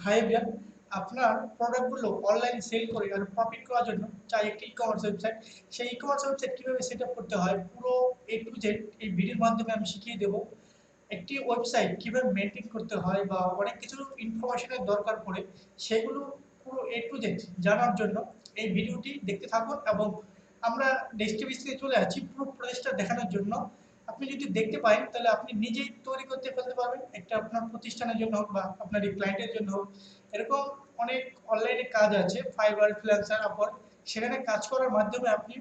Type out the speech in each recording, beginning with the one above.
Hi everyone, আপনার প্রোডাক্টগুলো অনলাইনে সেল করে আর প্রফিট করার জন্য চাই একটি ই কমার্স ওয়েবসাইট। সেই ই কমার্স ওয়েবসাইট কীভাবে সেট আপ করতে হয় পুরো এ টু জেড এই ভিডিওর মাধ্যমে আমি শিখিয়ে দেবো। একটি ওয়েবসাইট কীভাবে মেনটেন করতে হয় বা অনেক কিছু ইনফরমেশনের দরকার পড়ে, সেগুলো পুরো এ টু জেড জানার জন্য এই ভিডিওটি দেখতে থাকুন। এবং আমরা ডেস্ক্রিপশনে চলে আছি পুরো প্রসেসটা দেখানোর জন্য। আপনি যদি দেখতে পারেন তাহলে আপনি নিজেই তৈরি করতে ফেলতে পারবেন, একটা আপনার প্রতিষ্ঠানের জন্য হোক বা আপনার এই ক্লায়েন্টের জন্য হোক। এরকম অনেক অনলাইনে কাজ আছে, ফাইবার, ফ্রিল্যান্সার, আপওয়ার্ক। সেখানে কাজ করার মাধ্যমে আপনি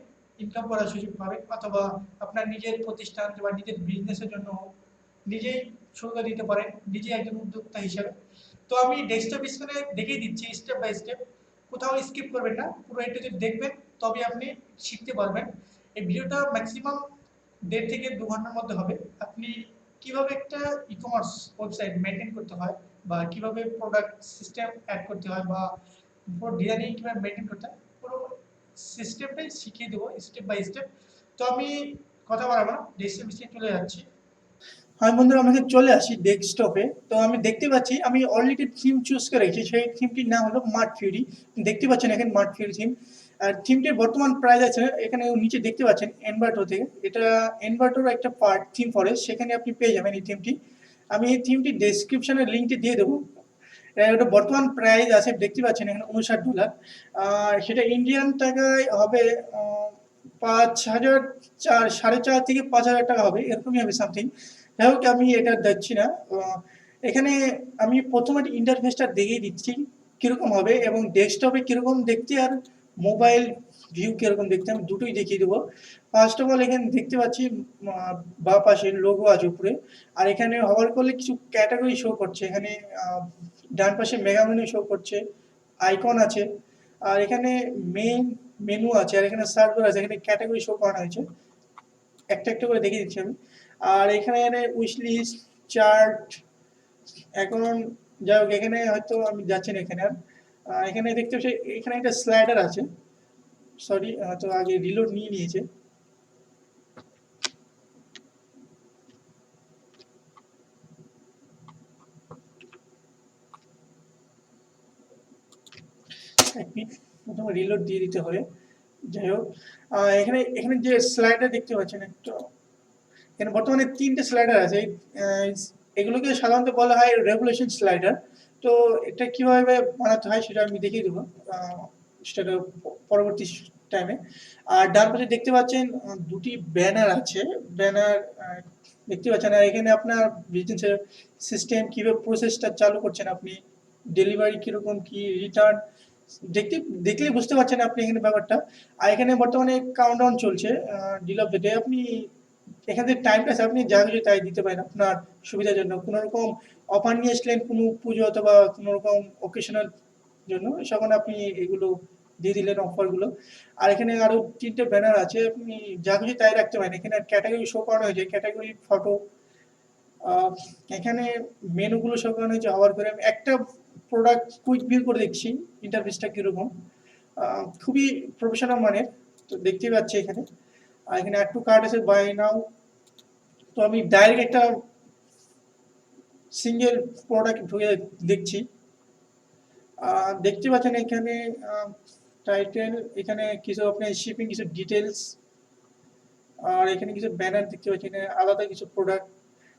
ইনকাম করার সুযোগ পাবেন, অথবা আপনার নিজের প্রতিষ্ঠান বা নিজের বিজনেসের জন্য হোক, নিজেই শুরু করে দিতে পারেন, নিজেই একজন উদ্যোক্তা হিসেবে। তো আমি ডেস্কটপ স্ক্রিনে দেখিয়ে দিচ্ছি স্টেপ বাই স্টেপ, কোথাও স্কিপ করবেন না, পুরো এটা যদি দেখবেন তবে আপনি শিখতে পারবেন। এই ভিডিওটা ম্যাক্সিমাম ১.৫ থেকে ২ ঘন্টার মধ্যে হবে। আপনি কিভাবে একটা ই কমার্স ওয়েবসাইট মেনটেন করতে হয়, বা কিভাবে প্রোডাক্ট সিস্টেম অ্যাড করতে হয়, বা পুরো ডিজাইনিং কিভাবে মেনটেন করতে হয়, পুরো সিস্টেমটাই শিখিয়ে দেবো স্টেপ বাই স্টেপ। তো আমি কথা বাড়াবো না, ডেস্কটপ স্ক্রিনে চলে যাচ্ছি। হ্যাঁ বন্ধুরা, আমাকে চলে আসি ডেস্কটপে। তো আমি দেখতে পাচ্ছি আমি অলরেডি থিম চুজ করে রেখেছি, সেই থিমটির নাম হলো মাড ফিউরি। দেখতে পাচ্ছেন এখানে মাড ফিউরি থিম। আর থিমটির বর্তমান প্রাইস আছে এখানে নিচে দেখতে পাচ্ছেন এনভার্টো থেকে। এটা এনভার্টোর একটা পার্ট থিম ফরেস্ট, সেখানে আপনি পেয়ে যাবেন এই থিমটি। আমি এই থিমটি ডেসক্রিপশনের লিঙ্কটি দিয়ে দেবো। এটা বর্তমান প্রাইস আছে দেখতে পাচ্ছেন এখানে $59। সেটা ইন্ডিয়ান টাকায় হবে ৫,০০০ ৪,৫০০ থেকে ৫,০০০ টাকা হবে, এরকমই হবে সামথিং। যাই হোক, আমি এটা দেখছি না। এখানে আমি প্রথমে ইন্টারফেসটা দেখিয়ে দিচ্ছি কিরকম হবে, এবং ডেস্কটপে কিরকম দেখতে আর মোবাইল ভিউ কিরকম দেখতে আমি দুটোই দেখিয়ে দেবো। ফার্স্ট অফ অল এখানে দেখতে পাচ্ছি বা পাশে লোগো আছে উপরে। আর এখানে হওয়ার করলে কিছু ক্যাটাগরি শো করছে। এখানে ডান পাশে মেগা মেনু শো করছে, আইকন আছে, আর এখানে মেইন মেনু আছে, আর এখানে সার্চ বার আছে। এখানে ক্যাটাগরি শো করানো হয়েছে, একটা একটা করে দেখিয়ে দিচ্ছি আমি। আর এখানে উইশ লিস্ট, চার্ট, এখন যাই হোক এখানে হয়তো আমি যাচ্ছি না এখানে আর। এখানে দেখতে পাচ্ছি এখানে একটা স্লাইডার আছে। সরি, হয়তো আগে রিলোড নিয়ে নিয়েছে। এক মিনিট, প্রথমে রিলোড দিয়ে দিতে হবে। যাই হোক, এখানে এখানে যে স্লাইডার দেখতে পাচ্ছেন একটু, এখানে বর্তমানে ৩টে স্লাইডার আছে। এগুলোকে সাধারণত বলা হয় রেগুলেশন স্লাইডার। তো এটা কিভাবে বানাতে হয় সেটা আমি দেখিয়ে দেবো সেটা পরবর্তী টাইমে। আর ডান পাশে দেখতে পাচ্ছেন দুটি ব্যানার আছে। ব্যানার দেখতে পাচ্ছেন। আর এখানে আপনার বিজনেসের সিস্টেম কিভাবে প্রসেসটা চালু করছেন আপনি, ডেলিভারি কিরকম, কি রিটার্ন, দেখতে দেখলেই বুঝতে পারছেন আপনি এখানে ব্যাপারটা। আর এখানে বর্তমানে কাউন্টডাউন চলছে, ডিল অফ দ্য ডে। আপনি এখানে টাইমটা আছে, আপনি যা কিছু তাই দিতে পারেন আপনার সুবিধার জন্য। কোনো রকম অফার নিয়ে আসলেন কোনো পুজো অথবা কোনো রকম অকেশনাল জন্য, সেখানে আপনি এগুলো দিয়ে দিলেন অফারগুলো। আর এখানে আরো ৩টে ব্যানার আছে, আপনি যা কিছু তাই রাখতে পারেন। এখানে ক্যাটাগরি শো করানো হয়েছে, ক্যাটাগরি ফটো। এখানে মেনুগুলো শো করানো হয়েছে। হওয়ার পরে আমি একটা প্রোডাক্ট কুইক ভিউ করে দেখছি ইন্টারফেসটা কীরকম। খুবই প্রফেশনাল মানের, তো দেখতেই পাচ্ছি এখানে। আর এখানে অ্যাড টু কার্ট আছে, বাই নাও। তো আমি ডাইরেক্ট একটা সিঙ্গেল প্রোডাক্ট ঢুকে দেখছি। দেখতে পাচ্ছেন এখানে টাইটেল, এখানে কিছু আপনার শিপিং কিছু ডিটেলস, আর এখানে কিছু ব্যানার দেখতে পাচ্ছেন, এখানে আলাদা কিছু প্রোডাক্ট।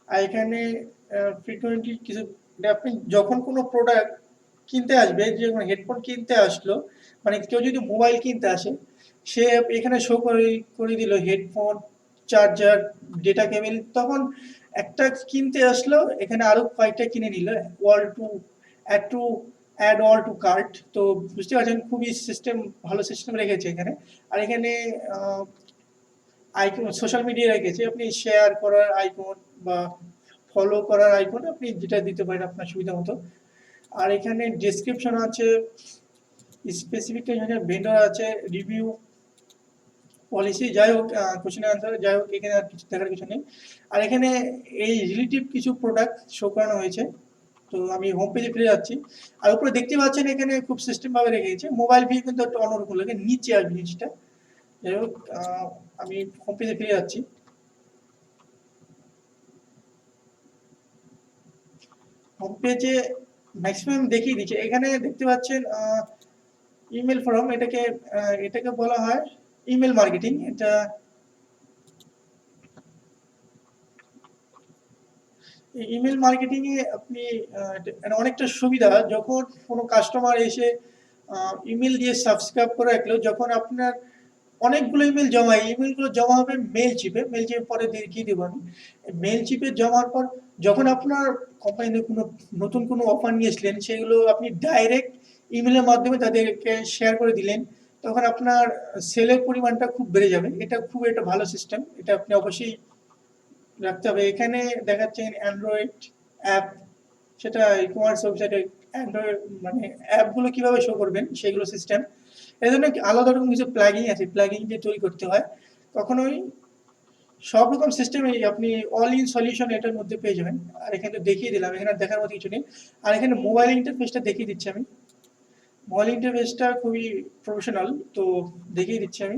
আর এখানে ফ্রিকোয়েন্টলি কিছু, আপনি যখন কোনো প্রোডাক্ট কিনতে আসবে, যে হেডফোন কিনতে আসলো, মানে কেউ যদি মোবাইল কিনতে আসে, সে এখানে শো করে করে দিল হেডফোন, চার্জার, ডেটা কেবল। তখন একটা কিনতে আসলো, এখানে আরো কয়েকটা কিনে নিল, well to add to add all to cart. তো বুঝতে পারছেন খুবই সিস্টেম, ভালো সিস্টেম রেখেছে এখানে। আর এখানে আইকন, সোশ্যাল মিডিয়া রেখেছে, আপনি শেয়ার করার আইকন বা ফলো করার আইকন আপনি যেটা দিতে পারেন আপনার সুবিধা মতো। আর এখানে ডেসক্রিপশন আছে, স্পেসিফিকেশন, ভেন্ডর আছে, রিভিউ, পলিসি, যাই হোক কোশ্চেন আনসার, যাই হোক এখানে আর কিছু দেখার কিছু নেই। আর এখানে এই রিলেটিভ কিছু প্রোডাক্ট শো করানো হয়েছে। তো আমি হোম পেজে ফিরে যাচ্ছি। আর উপরে দেখতে পাচ্ছেন এখানে খুব সিস্টেম ভাবে রেখেছে। মোবাইল ভিউ কিন্তু একটা অন্যরকম লাগে, নিচে আসবে জিনিসটা। যাই হোক, আমি হোম পেজে ফিরে যাচ্ছি। হোম পেজে ম্যাক্সিমাম দেখিয়ে দিচ্ছে। এখানে দেখতে পাচ্ছেন ইমেল ফর্ম, এটাকে বলা হয় ইমেল মার্কেটিং। এটা ইমেল মার্কেটিং এ আপনি অনেকটা সুবিধা। যখন কোনো কাস্টমার এসে ইমেল দিয়ে সাবস্ক্রাইব করে রাখলো, যখন আপনার অনেকগুলো ইমেল জমা, ইমেলগুলো জমা হবে মেল চিপে। মেল চিপে পরে দেখিয়ে দেবো আমি। মেল চিপে জমার পর যখন আপনার কোম্পানিতে কোনো নতুন কোনো অফার নিয়ে এসলেন, সেগুলো আপনি ডাইরেক্ট ইমেলের মাধ্যমে তাদেরকে শেয়ার করে দিলেন, তখন আপনার সেলের পরিমাণটা খুব বেড়ে যাবে। এটা খুব একটা ভালো সিস্টেম, এটা আপনি অবশ্যই রাখতে হবে। এখানে দেখাচ্ছেন অ্যান্ড্রয়েড অ্যাপ, সেটা ই কমার্স ওয়েবসাইটে অ্যান্ড্রয়েড মানে অ্যাপগুলো কিভাবে শো করবেন সেগুলো সিস্টেম। এর জন্য আলাদা রকম কিছু প্লাগিং আছে, প্লাগিং দিয়ে তৈরি করতে হয়। কখনোই সব রকম সিস্টেমে আপনি অল ইন সলিউশন এটার মধ্যে পেয়ে যাবেন। আর এখানে তো দেখিয়ে দিলাম, এখানে আর দেখার মতো কিছু নেই। আর এখানে মোবাইল ইন্টারফেসটা দেখিয়ে দিচ্ছি আমি। মোবাইল ইন্টারফেসটা খুবই প্রফেশনাল, তো দেখিয়ে দিচ্ছি আমি।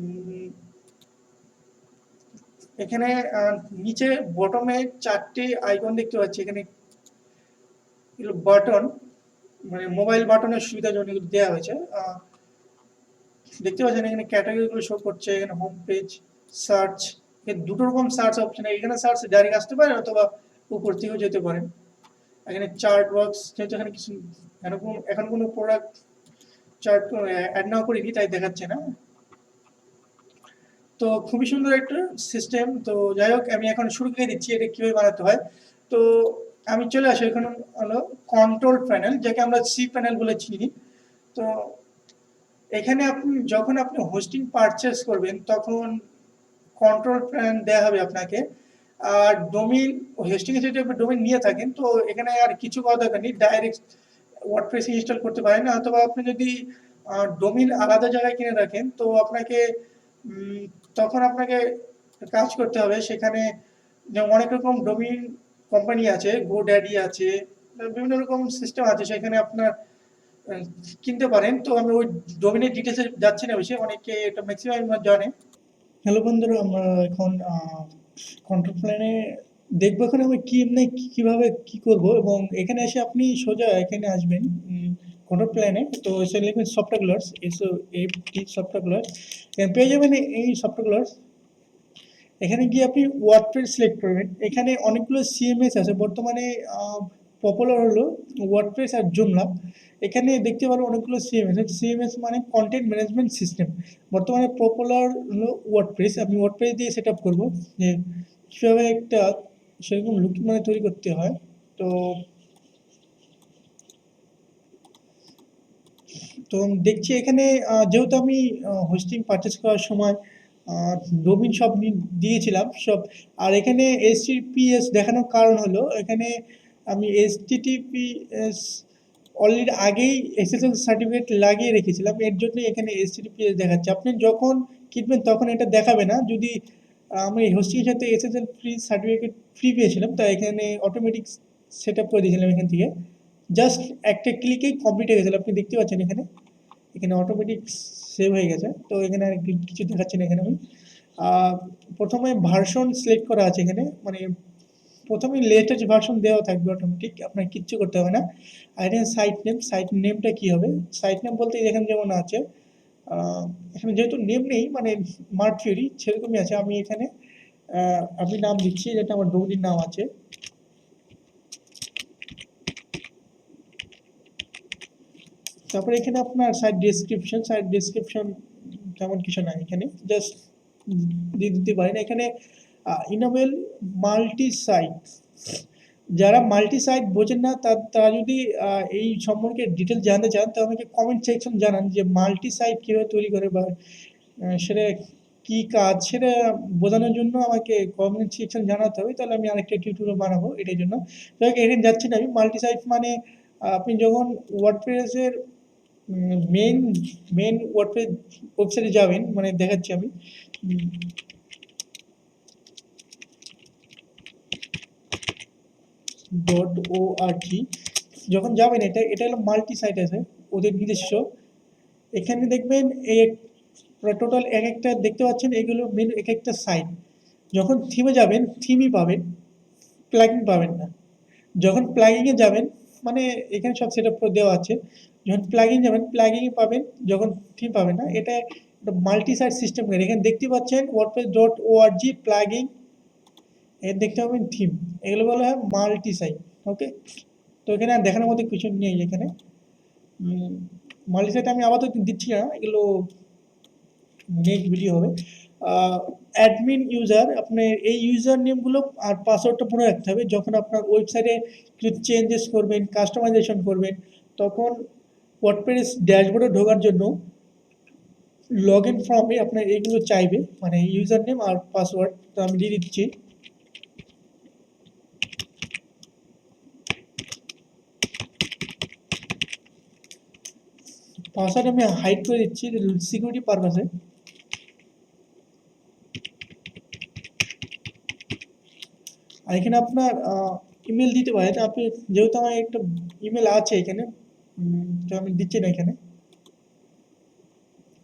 উম, এখানে নিচে বটমে 4টে আইকন দেখতে পাচ্ছি। এখানে এগুলো বাটন, মানে মোবাইল বাটনের সুবিধার জন্য এগুলো দেওয়া হয়েছে। দেখতে পাচ্ছেন এখানে ক্যাটাগরিগুলো শো করছে। এখানে হোম পেজ, সার্চ, এর দুটো রকম সার্চ অপশন। এখানে সার্চ ডাইরেক্ট আসতে পারে, অথবা উপর থেকেও যেতে পারেন। এখানে চার্ট বক্স, যেহেতু এখানে কিছু এখন কোনো প্রোডাক্ট চার্ট অ্যাড না করিনি, তাই দেখাচ্ছে না। তো খুবই সুন্দর একটা সিস্টেম। তো যাই হোক, আমি এখন শুরু করে দিচ্ছি এটা কিভাবে বানাতে হয়। তো আমি চলে আসি, এখন হলো কন্ট্রোল প্যানেল, যাকে আমরা সি প্যানেল বলে চিনি। তো এখানে যখন আপনি হোস্টিং পারচেস করবেন, তখন কন্ট্রোল প্ল্যান দেওয়া হবে আপনাকে। আর ডোমেইন, হোস্টিং এর যদি আপনি ডোমেইন নিয়ে থাকেন, তো এখানে আর কিছু করার দরকার নেই, ডাইরেক্ট ওয়ার্ডপ্রেস ইনস্টল করতে পারেন। অথবা আপনি যদি ডোমেইন আলাদা জায়গায় কিনে রাখেন, তো উম, তখন আপনাকে কাজ করতে হবে। সেখানে অনেক রকম ডোমেইন কোম্পানি আছে, গোড্যাডি আছে, বিভিন্ন রকম সিস্টেম আছে, সেখানে আপনার আহ, কিনতে পারেন। তো আমি ওই ডোমেইনের ডিটেলসে যাচ্ছি না বেশি, অনেকে এটা ম্যাক্সিমাম জানে। হ্যালো বন্ধুরা, আমরা এখন কন্ট্রোল প্ল্যানে দেখবো এখন আমি কি এমনি কিভাবে কি করব। এবং এখানে এসে আপনি সোজা এখানে আসবেন কন্ট্রোল প্ল্যানে। তো এসে লিখবেন সফটওয়্যার, এসো এফটি সফটওয়্যার, এখানে পেয়ে যাবেন এই সফটওয়্যার। এখানে গিয়ে আপনি ওয়ার্ডপ্রেস সিলেক্ট করবেন। এখানে অনেকগুলো সিএমএস আছে বর্তমানে। পপুলার হলো ওয়ার্ডপ্রেস আর জুমলা। এখানে দেখতে পারো অনেকগুলো সিএমএস। সিএমএস মানে কন্টেন্ট ম্যানেজমেন্ট সিস্টেম। বর্তমানে পপুলার হলো ওয়ার্ডপ্রেস। আমি ওয়ার্ডপ্রেস দিয়ে সেট আপ করবো যে কীভাবে একটা সেরকম লুক মানে তৈরি করতে হয়। তো তো দেখছি এখানে যেহেতু আমি হোস্টিং পারচেস করার সময় ডোমিন সব দিয়েছিলাম সব। আর এখানে এইচটিটিপিএস দেখানোর কারণ হলো, এখানে আমি এইচটিটিপিএস অলরেডি আগেই এসএসএল সার্টিফিকেট লাগিয়ে রেখেছিলাম, এর জন্য এখানে এইচটিটিপিএস দেখাচ্ছে। আপনি যখন কিনবেন তখন এটা দেখাবে না। যদি আমি হোস্টিংয়ের সাথে এসএসএল ফ্রি সার্টিফিকেট ফ্রি পেয়েছিলাম, তাই এখানে অটোমেটিক সেট আপ করে দিয়েছিলাম। এখান থেকে জাস্ট একটা ক্লিকেই কমপ্লিট হয়ে গেছিলো। আপনি দেখতে পাচ্ছেন এখানে, এখানে অটোমেটিক সেভ হয়ে গেছে। তো এখানে আর কিছু দেখাচ্ছে না। এখানে আমি আহ, প্রথমে ভার্সন সিলেক্ট করা আছে এখানে, মানে প্রথমে লেটেস্ট ভার্সন দেওয়া থাকবে অটোমেটিক, আপনার কিচ্ছু করতে হবে না। আর এখানে সাইট নেমটা কি হবে? সাইট নেম বলতে এখানে যেমন আছে, আহ, এখানে যেহেতু নেম নেই, মানে মার্ক থিওরি সেরকমই আছে। আমি এখানে আমি নাম দিচ্ছি, যেটা আমার ডোমিনির নাম আছে। তারপরে এখানে আপনার সাইট ডেসক্রিপশন তেমন কিছু নাই এখানে, জাস্ট দিয়ে দিতে পারেন। এখানে ইনাবেল মাল্টি সাইট, যারা মাল্টি সাইট বোঝেন না, তারা যদি এই সম্পর্কে ডিটেল জানতে চান, তো আমাকে কমেন্ট সেকশন জানান যে মাল্টি সাইট কীভাবে তৈরি করে, বা সেটা কি কাজ, সেটা বোঝানোর জন্য আমাকে কমেন্ট সেকশন জানাতে হবে। তাহলে আমি আরেকটা টিউটোরিয়াল বানাবো এটার জন্য। যাই হোক, এখানে যাচ্ছি না আমি। মাল্টি সাইট মানে আপনি যখন ওয়ার্ডপ্রেসের মেন মেন ওয়ার্ডপ্রেস ওয়েবসাইটে যাবেন, মানে দেখাচ্ছি আমি। .org যখন যাবেন, এটা হলো মাল্টি সাইট আছে ওদের নিজস্ব। এখানে দেখবেন এই টোটাল এক একটা দেখতে পাচ্ছেন, এগুলো মেন এক একটা সাইট। যখন থিমে যাবেন থিমই পাবেন, প্লাগইন পাবেন না। যখন প্লাগইনে যাবেন মানে এখানে সব সেট আপ করে দেওয়া আছে। যখন প্লাগইন যাবেন, প্লাগইনে পাবেন, যখন থিম পাবেন না, এটা একটা মাল্টি সাইট সিস্টেম। এখানে দেখতে পাচ্ছেন wordpress.org প্লাগইন, এর দেখতে পাবেন থিম, এগুলো বলা হয় মাল্টি সাইট। ওকে, তো এখানে আর দেখানোর মতো কিছু নেই। এখানে মাল্টি সাইট আমি আপাতত দিচ্ছি না, এগুলো নেক্সট ভিডিও হবে। অ্যাডমিন ইউজার, আপনার এই ইউজার নেমগুলো আর পাসওয়ার্ডটা মনে রাখতে হবে। যখন আপনার ওয়েবসাইটে কিছু চেঞ্জেস করবেন, কাস্টমাইজেশন করবেন, তখন ওয়ার্ডপ্রেস ড্যাশবোর্ডে ঢোকার জন্য লগ ইন ফর্মে আপনার এইগুলো চাইবে, মানে ইউজার নেম আর পাসওয়ার্ড। তো আমি দিয়ে দিচ্ছি। পাসওয়ার্ড আমি হাইড করে দিচ্ছি সিকিউরিটি পারপাসে। আর এখানে আপনার ইমেল দিতে পারেন আপনি, যেহেতু আমার একটা ইমেল আছে এখানে, তো আমি দিচ্ছি না এখানে।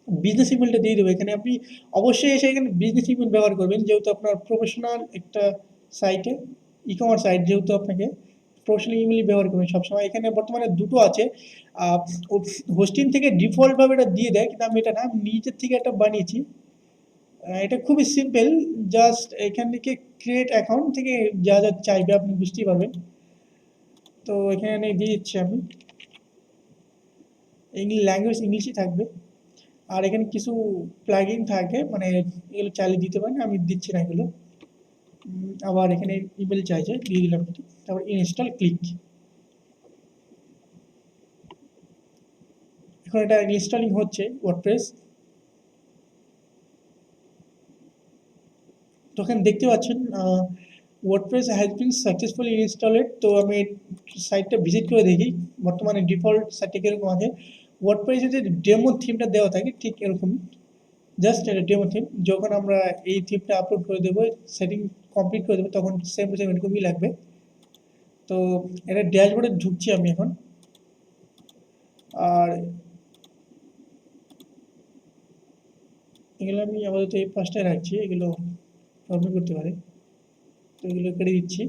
বিজনেস ইমেলটা দিয়ে দেবো এখানে। আপনি অবশ্যই এসে এখানে বিজনেস ইমেল ব্যবহার করবেন, যেহেতু আপনার প্রফেশনাল একটা সাইটে, ই কমার্স সাইট, যেহেতু আপনাকে প্রফেশনাল ইমেলই ব্যবহার করবেন সবসময়। এখানে বর্তমানে দুটো আছে, হোস্টিং থেকে ডিফল্টভাবে এটা দিয়ে দেয়, কিন্তু আমি এটা না, আমি নিজের থেকে একটা বানিয়েছি। এটা খুবই সিম্পল, জাস্ট এখান থেকে ক্রিয়েট অ্যাকাউন্ট থেকে যা যা চাইবে আপনি বুঝতেই পারবেন। তো এখানে দিয়ে দিচ্ছি আমি, ল্যাঙ্গুয়েজ ইংলিশই থাকবে। আর এখানে কিছু প্লাগইন থাকে, মানে এগুলো চালিয়ে দিতে পারেন, আমি দিচ্ছি না এগুলো। আবার এখানে ইমেল চাইছে, দিয়ে দিলাম। তারপর ইনস্টল ক্লিক। এখন এটা ইনস্টলিং হচ্ছে ওয়ার্ডপ্রেস। তখন দেখতে পাচ্ছেন WordPress has been successfully installed. তো আমি সাইটটা ভিজিট করে দেখি বর্তমানে ডিফল্ট সাইটে কীরকম আছে। ওয়ার্ডপ্রেসে যে ডেমো থিমটা দেওয়া থাকে ঠিক এরকম, জাস্ট এটা ডেমো থিম। যখন আমরা এই থিমটা আপলোড করে দেবো, সেটিং কমপ্লিট করে দেবো, তখন সেম টু সেম এরকমই লাগবে। তো এটা ড্যাশবোর্ডে ঢুকছি আমি এখন। আর এগুলো আমি আপাতত এই পাঁচটায় রাখছি, এগুলো প্রবলেম করতে পারে, তো এগুলো কেটে দিচ্ছি।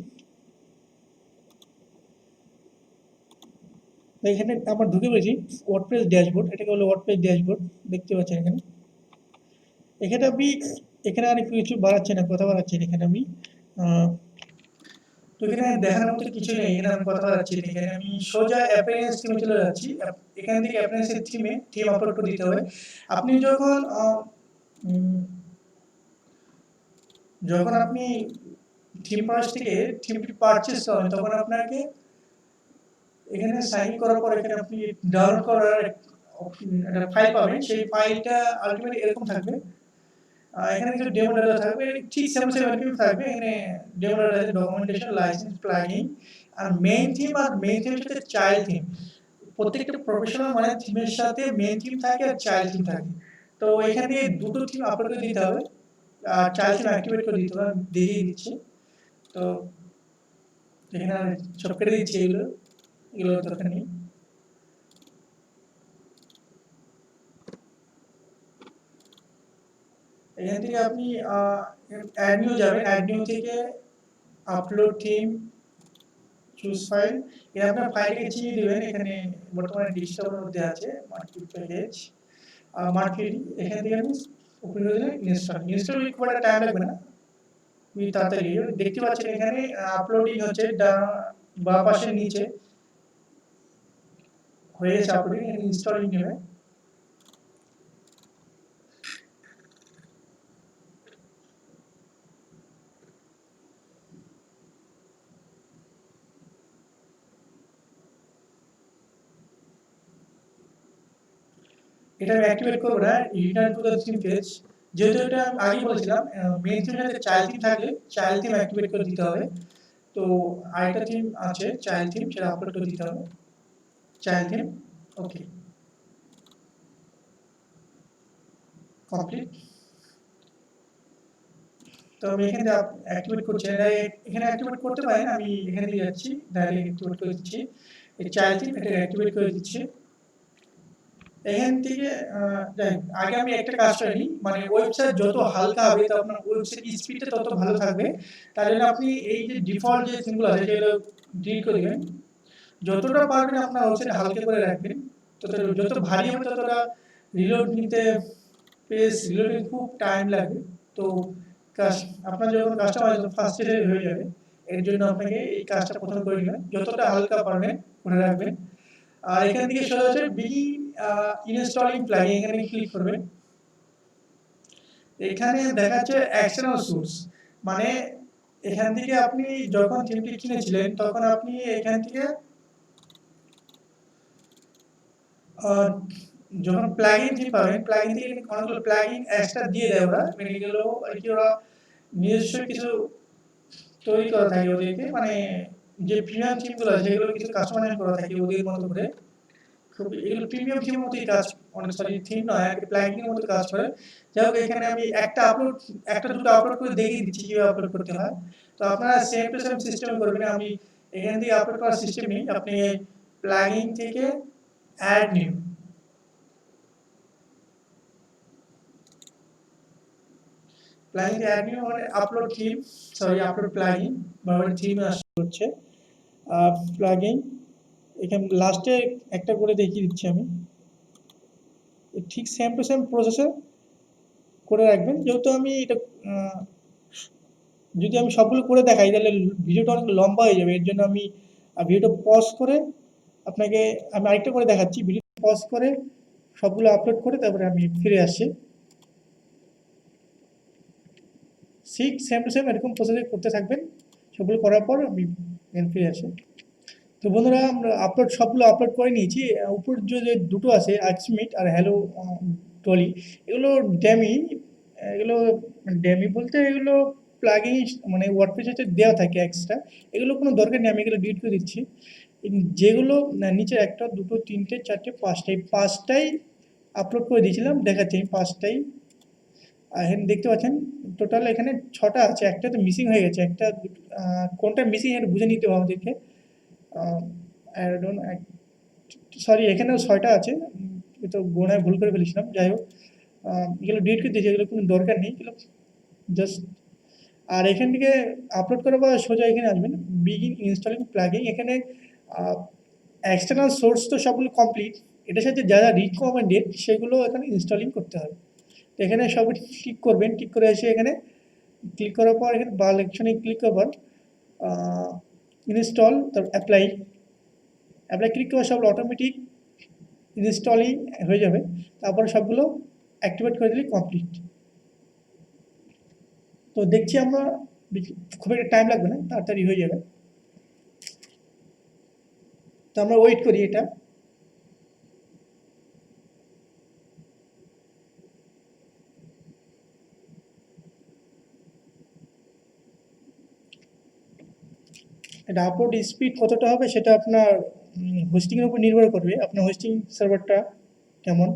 তো এখানে আমরা ঢুকে পড়েছি ওয়ার্ডপ্রেস ড্যাশবোর্ড, এটাকে বলে ওয়ার্ডপ্রেস ড্যাশবোর্ড, দেখতে পাচ্ছেন এখানে। এখানে আমি এখানে আর কিছু বাড়াচ্ছি না, কথা বাড়াচ্ছি না এখানে আমি। তো এখানে দেখার মতো কিছু নেই, এখানে আমি কথা বাড়াচ্ছি না। এখানে আমি সোজা অ্যাপিয়ারেন্স থিমে চলে যাচ্ছি। এখান থেকে অ্যাপিয়ারেন্সের থিম আপলোড করে দিতে হবে। আপনি যখন আপনি থিম পাস থেকে থিমটি পারচেজ করেন, তখন আপনাকে এখানে সাইন করার পর এখানে আপনি ডাউনলোড করার একটা ফাইল পাবেন। সেই ফাইলটা আলটিমেটলি এরকম থাকবে। এখানে কিছু ডেমো ডাটা থাকবে, ঠিক সেম সেম এরকম থাকবে। এখানে demo data, documentation, licence, plugin আর মেইন থিম। আর মেইন থিমের সাথে চাইল্ড থিম। প্রত্যেকটা প্রফেশনাল মানে থিমের সাথে মেইন থিম থাকে আর চাইল্ড থিম থাকে। তো এখানে দুটো থিম আপলোড করে দিতে হবে, আর চাইল্ড থিম অ্যাক্টিভেট করে দিতে হবে। আমি দেখিয়ে দিচ্ছি। তো এখানে সব কেটে দিচ্ছি, এগুলো দরকার নেই। এখান থেকে আপনি অ্যাড নিউ যাবেন, অ্যাড নিউ থেকে আপলোড থিম, চুজ ফাইল। এর আপনার ফাইলকে চিনিয়ে দেবেন। এখানে বর্তমানে ডিসক্টপের মধ্যে আছে মার্কেট প্যাকেজ, মার্কেট। এখান থেকে আমি ওপেন করে দিলে ইনস্টল খুব একটা টাইম লাগবে না, খুবই তাড়াতাড়ি। দেখতে পাচ্ছেন এখানে আপলোডিং হচ্ছে, বাঁ পাশের নিচে হয়ে গেছে আপলোডিং, ইনস্টলিং নেবে। এটা আমি অ্যাক্টিভেট করব না, return to the theme page. যেহেতু এটা আমি আগে বলেছিলাম মেইন থিমের সাথে চাইল্ড থিম থাকলে চাইল্ড থিম অ্যাক্টিভেট করে দিতে হবে। তো আরেকটা থিম আছে চাইল্ড থিম, সেটা আপলোড করে দিতে হবে, চাইল্ড থিম। ওকে, কমপ্লিট। তো আমি এখানে অ্যাক্টিভেট করছি, এখানে অ্যাক্টিভেট করতে পারেন। আমি এখানে দিয়ে যাচ্ছি, ডাইরেক্ট অ্যাক্টিভেট করে দিচ্ছি এই চাইল্ড থিম, এটা অ্যাক্টিভেট করে দিচ্ছি। এখান থেকে আগে আমি একটা কাজ করে নিই, মানে ওয়েবসাইট যত হালকা হবে তো আপনার ওয়েবসাইট স্পিডটা তত ভালো থাকবে। তার জন্য আপনি এই যে ডিফল্ট যে থিমগুলো আছে সেগুলো ডিলিট করে দেবেন। যতটা পারবেন আপনার ওয়েবসাইট হালকা করে রাখবেন, যত ভারী হবে ততটা রিলোড নিতে পেজ রিলোডিং খুব টাইম লাগবে। তো আপনার যখন কাজটা ফার্স্ট স্টেজে হয়ে যাবে, এর জন্য আপনাকে এই কাজটা প্রথমে করে নেবেন, যতটা হালকা পারবেন করে রাখবেন। আর এখান থেকে সোজা হচ্ছে বিগিন ইনস্টলিং প্লাগইন, এখানে ক্লিক করবেন। এখানে দেখাচ্ছে এক্সটার্নাল সোর্স, মানে এখান থেকে আপনি যখন থিমটি কিনেছিলেন তখন আপনি এখান থেকে যখন প্লাগইন থিম পাবেন, প্লাগইন থেকে অনেকগুলো প্লাগইন এক্সট্রা দিয়ে দেয় ওরা, মানে এগুলো আর কি ওরা নিজস্ব কিছু তৈরি করা থাকে ওদেরকে, মানে যে প্রিমিয়াম থিমগুলো আছে সেগুলো কিছু কাস্টমাইজ করা থাকে ওদের মতো করে। খুব এগুলো প্রিমিয়াম থিমের মতোই কাজ, অনেক সরি থিম নয়, একটা প্লাগইনের মতো কাজ করে। যাই হোক, এখানে আমি একটা দুটো আপলোড করে দেখিয়ে দিচ্ছি কিভাবে আপলোড করতে হয়। তো আপনারা সেম টু সেম সিস্টেম করবেন। আমি এখান থেকে আপলোড করার সিস্টেম নেই, আপনি প্লাগইন থেকে add new, plugin add new মানে upload theme, sorry upload plugin বারবার থিম আসছে। প্লাগইন এখানে লাস্টে একটা করে দেখিয়ে দিচ্ছি আমি, ঠিক সেম টু সেম প্রসেসে করে রাখবেন। যেহেতু আমি এটা যদি আমি সবগুলো করে দেখাই তাহলে ভিডিওটা অনেক লম্বা হয়ে যাবে, এর জন্য আমি ভিডিওটা পজ করে আপনাকে আমি আরেকটা করে দেখাচ্ছি। ভিডিও পজ করে সবগুলো আপলোড করে তারপরে আমি ফিরে আসছি। সেম টু সেম এরকম প্রসেসে করতে থাকবেন, সবগুলো করার পর আমি ফিরে আসি। তো বন্ধুরা, আমরা সবগুলো আপলোড করে নিয়েছি। উপর যে দুটো আছে আর্চমিট আর হ্যালো টলি, এগুলো ড্যামি। এগুলো ড্যামি বলতে এগুলো প্লাগইন মানে ওয়ার্ডপ্রেসে দেওয়া থাকে এক্সট্রা, এগুলো কোনো দরকার নেই, আমি এগুলো ডিলিট করে দিচ্ছি। যেগুলো নিচে একটা দুটো তিনটে চারটে পাঁচটাই আপলোড করে দিয়েছিলাম, দেখাচ্ছি আমি পাঁচটাই। এখানে দেখতে পাচ্ছেন টোটাল এখানে ছটা আছে, একটা তো মিসিং হয়ে গেছে, একটা কোনটা মিসিং এটা বুঝে নিতে হবে আমাদেরকে। সরি, এখানেও ছয়টা আছে, তো গোনায় ভুল করে ফেলেছিলাম। যাই হোক, এগুলো ডিলিট করে দিয়েছি, এগুলো কোনো দরকার নেই, এগুলো জাস্ট। আর এখান থেকে আপলোড করার পর সোজা এখানে আসবেন, বিগিন ইনস্টলিং প্লাগইন। এখানে এক্সটার্নাল সোর্স তো সবগুলো কমপ্লিট, এটার সাথে যা যা রিকমেন্ডেড সেগুলো এখানে ইনস্টলিং করতে হবে। তো এখানে সব ক্লিক করবেন, ক্লিক করে এসে এখানে ক্লিক করার পর এখানে বাল অ্যাকশনে ক্লিক করবেন, ইনস্টল, তারপর অ্যাপ্লাই ক্লিক করে সব অটোমেটিক ইনস্টলিং হয়ে যাবে। তারপরে সবগুলো অ্যাক্টিভেট করে দিলে কমপ্লিট। তো দেখছি আমরা খুব একটা টাইম লাগবে না, তাড়াতাড়ি হয়ে যাবে। তো আমরা ওয়েট করি এটা। এটা আপলোড স্পিড কতটা হবে সেটা আপনার হোস্টিংয়ের উপর নির্ভর করবে, আপনার হোস্টিং সার্ভারটা কেমন।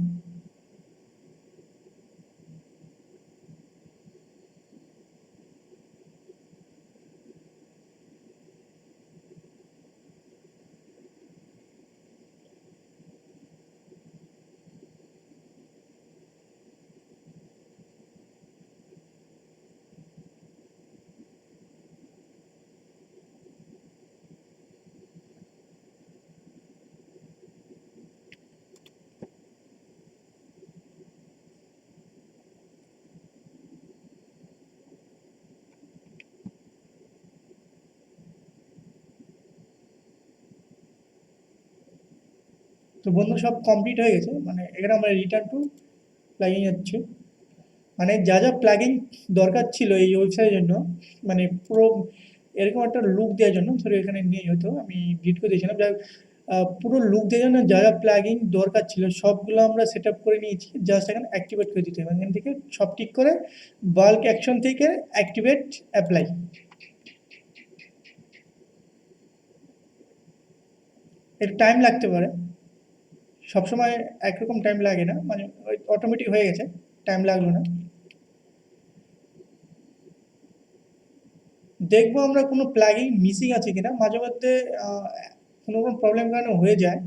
তো বন্ধু, সব কমপ্লিট হয়ে গেছে, মানে এখানে আমরা রিটার্ন টু প্লাগইন যাচ্ছে। মানে যা যা প্লাগইন দরকার ছিল এই ওয়েবসাইটের জন্য, মানে পুরো এরকম একটা লুক দেওয়ার জন্য, সরি এখানে নেই হয়তো, আমি ডিলিট করে দিয়েছিলাম। যা পুরো লুক দেওয়ার জন্য যা যা প্লাগইন দরকার ছিল সবগুলো আমরা সেট আপ করে নিয়েছি, জাস্ট এখানে অ্যাক্টিভেট করে দিতে হবে। এখান থেকে সব ঠিক করে বাল্ক অ্যাকশন থেকে অ্যাক্টিভেট অ্যাপ্লাই। একটু টাইম লাগতে পারে, সবসময় একরকম টাইম লাগে না, মানে অটোমেটিক হয়ে গেছে, টাইম লাগলো না। দেখবো আমরা কোনো প্লাগইন মিসিং আছে কিনা, মাঝে মধ্যে কোনো কোনো প্রবলেম কারণে হয়ে যায়,